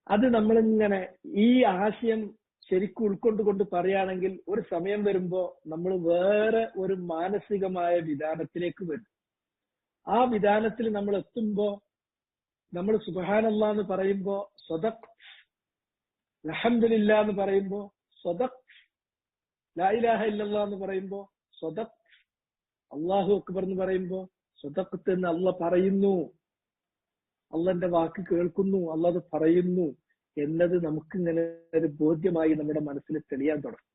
അത് നമ്മളിങ്ങനെ ഈ ആശയം ശരിക്കും ഉൾക്കൊണ്ടുകൊണ്ട് പറയുകയാണെങ്കിൽ ഒരു സമയം വരുമ്പോ നമ്മൾ വേറെ ഒരു മാനസികമായ വിധാനത്തിലേക്ക് വരും. ആ വിധാനത്തിൽ നമ്മൾ എത്തുമ്പോ നമ്മൾ സുബ്ഹാനല്ലാഹ് എന്ന് പറയുമ്പോ സ്വദഖ്, അൽഹംദുലില്ലാഹ് എന്ന് പറയുമ്പോ സ്വദഖ്, ലാ ഇലാഹ ഇല്ലല്ലാഹ് എന്ന് പറയുമ്പോ സ്വദഖ്, അല്ലാഹു അക്ബർ എന്ന് പറയുമ്പോ സ്വദഖത്ത് എന്ന് അള്ളാഹ് പറയുന്നു. അള്ളാന്റെ വാക്ക് കേൾക്കുന്നു, അള്ളാഹ് അത് പറയുന്നു എന്നത് നമുക്കിങ്ങനെ ഒരു ബോധ്യമായി നമ്മുടെ മനസ്സിൽ തെളിയാൻ തുടങ്ങും.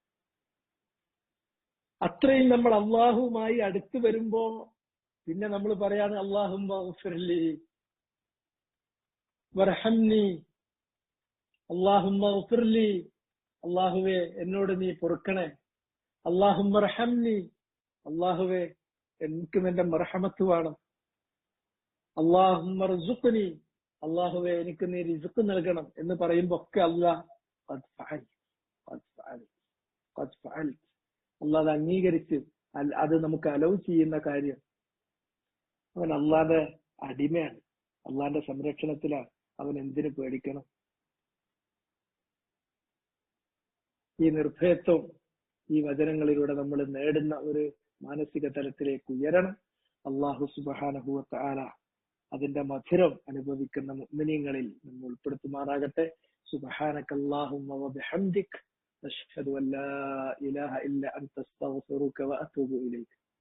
അത്രയും നമ്മൾ അള്ളാഹുമായി അടുത്ത് വരുമ്പോ പിന്നെ നമ്മൾ പറയാണ് അല്ലാഹുമ്മ ഗ്ഫിർലി വർഹംനി, അല്ലാഹുമ്മ ഗ്ഫിർലി, അല്ലാഹുവേ എന്നോട് നീ പൊറുക്കണേ, അല്ലാഹുമ്മ റഹംനി, അല്ലാഹുവേ എനിക്ക് നിന്റെ മർഹമത്ത് വേണം, അല്ലാഹുമ്മ ർസുഖ്നി, അല്ലാഹുവേ എനിക്ക് നീ റിസ്ക് നൽകണം എന്ന് പറയുമ്പോ ഒക്കെ അല്ലാഹ് അത് അംഗീകരിച്ച് അത് നമുക്ക് അലൗ ചെയ്യുന്ന കാര്യം. അവൻ അള്ളാന്റെ അടിമയാണ്, അള്ളാന്റെ സംരക്ഷണത്തിലാണ്. അവൻ എന്തിനു പേടിക്കണം? ഈ നിർഭയത്വം ഈ വചനങ്ങളിലൂടെ നമ്മൾ നേടുന്ന ഒരു മാനസിക തലത്തിലേക്ക് ഉയരണം. അല്ലാഹു സുബ്ഹാനഹു വ തആല അതിന്റെ മധുരം അനുഭവിക്കുന്ന മുഅ്മിനീങ്ങളിൽ നമ്മൾ ഉൾപ്പെടുത്തുമാറാകട്ടെ. സുബ്ഹാനകല്ലാഹുമ്മ വബിഹംദിക അശ്ഹദു അൻ ലാ ഇലാഹ ഇല്ല അൻത അസ്തഗ്ഫിറുക വഅതൂബു ഇലൈക.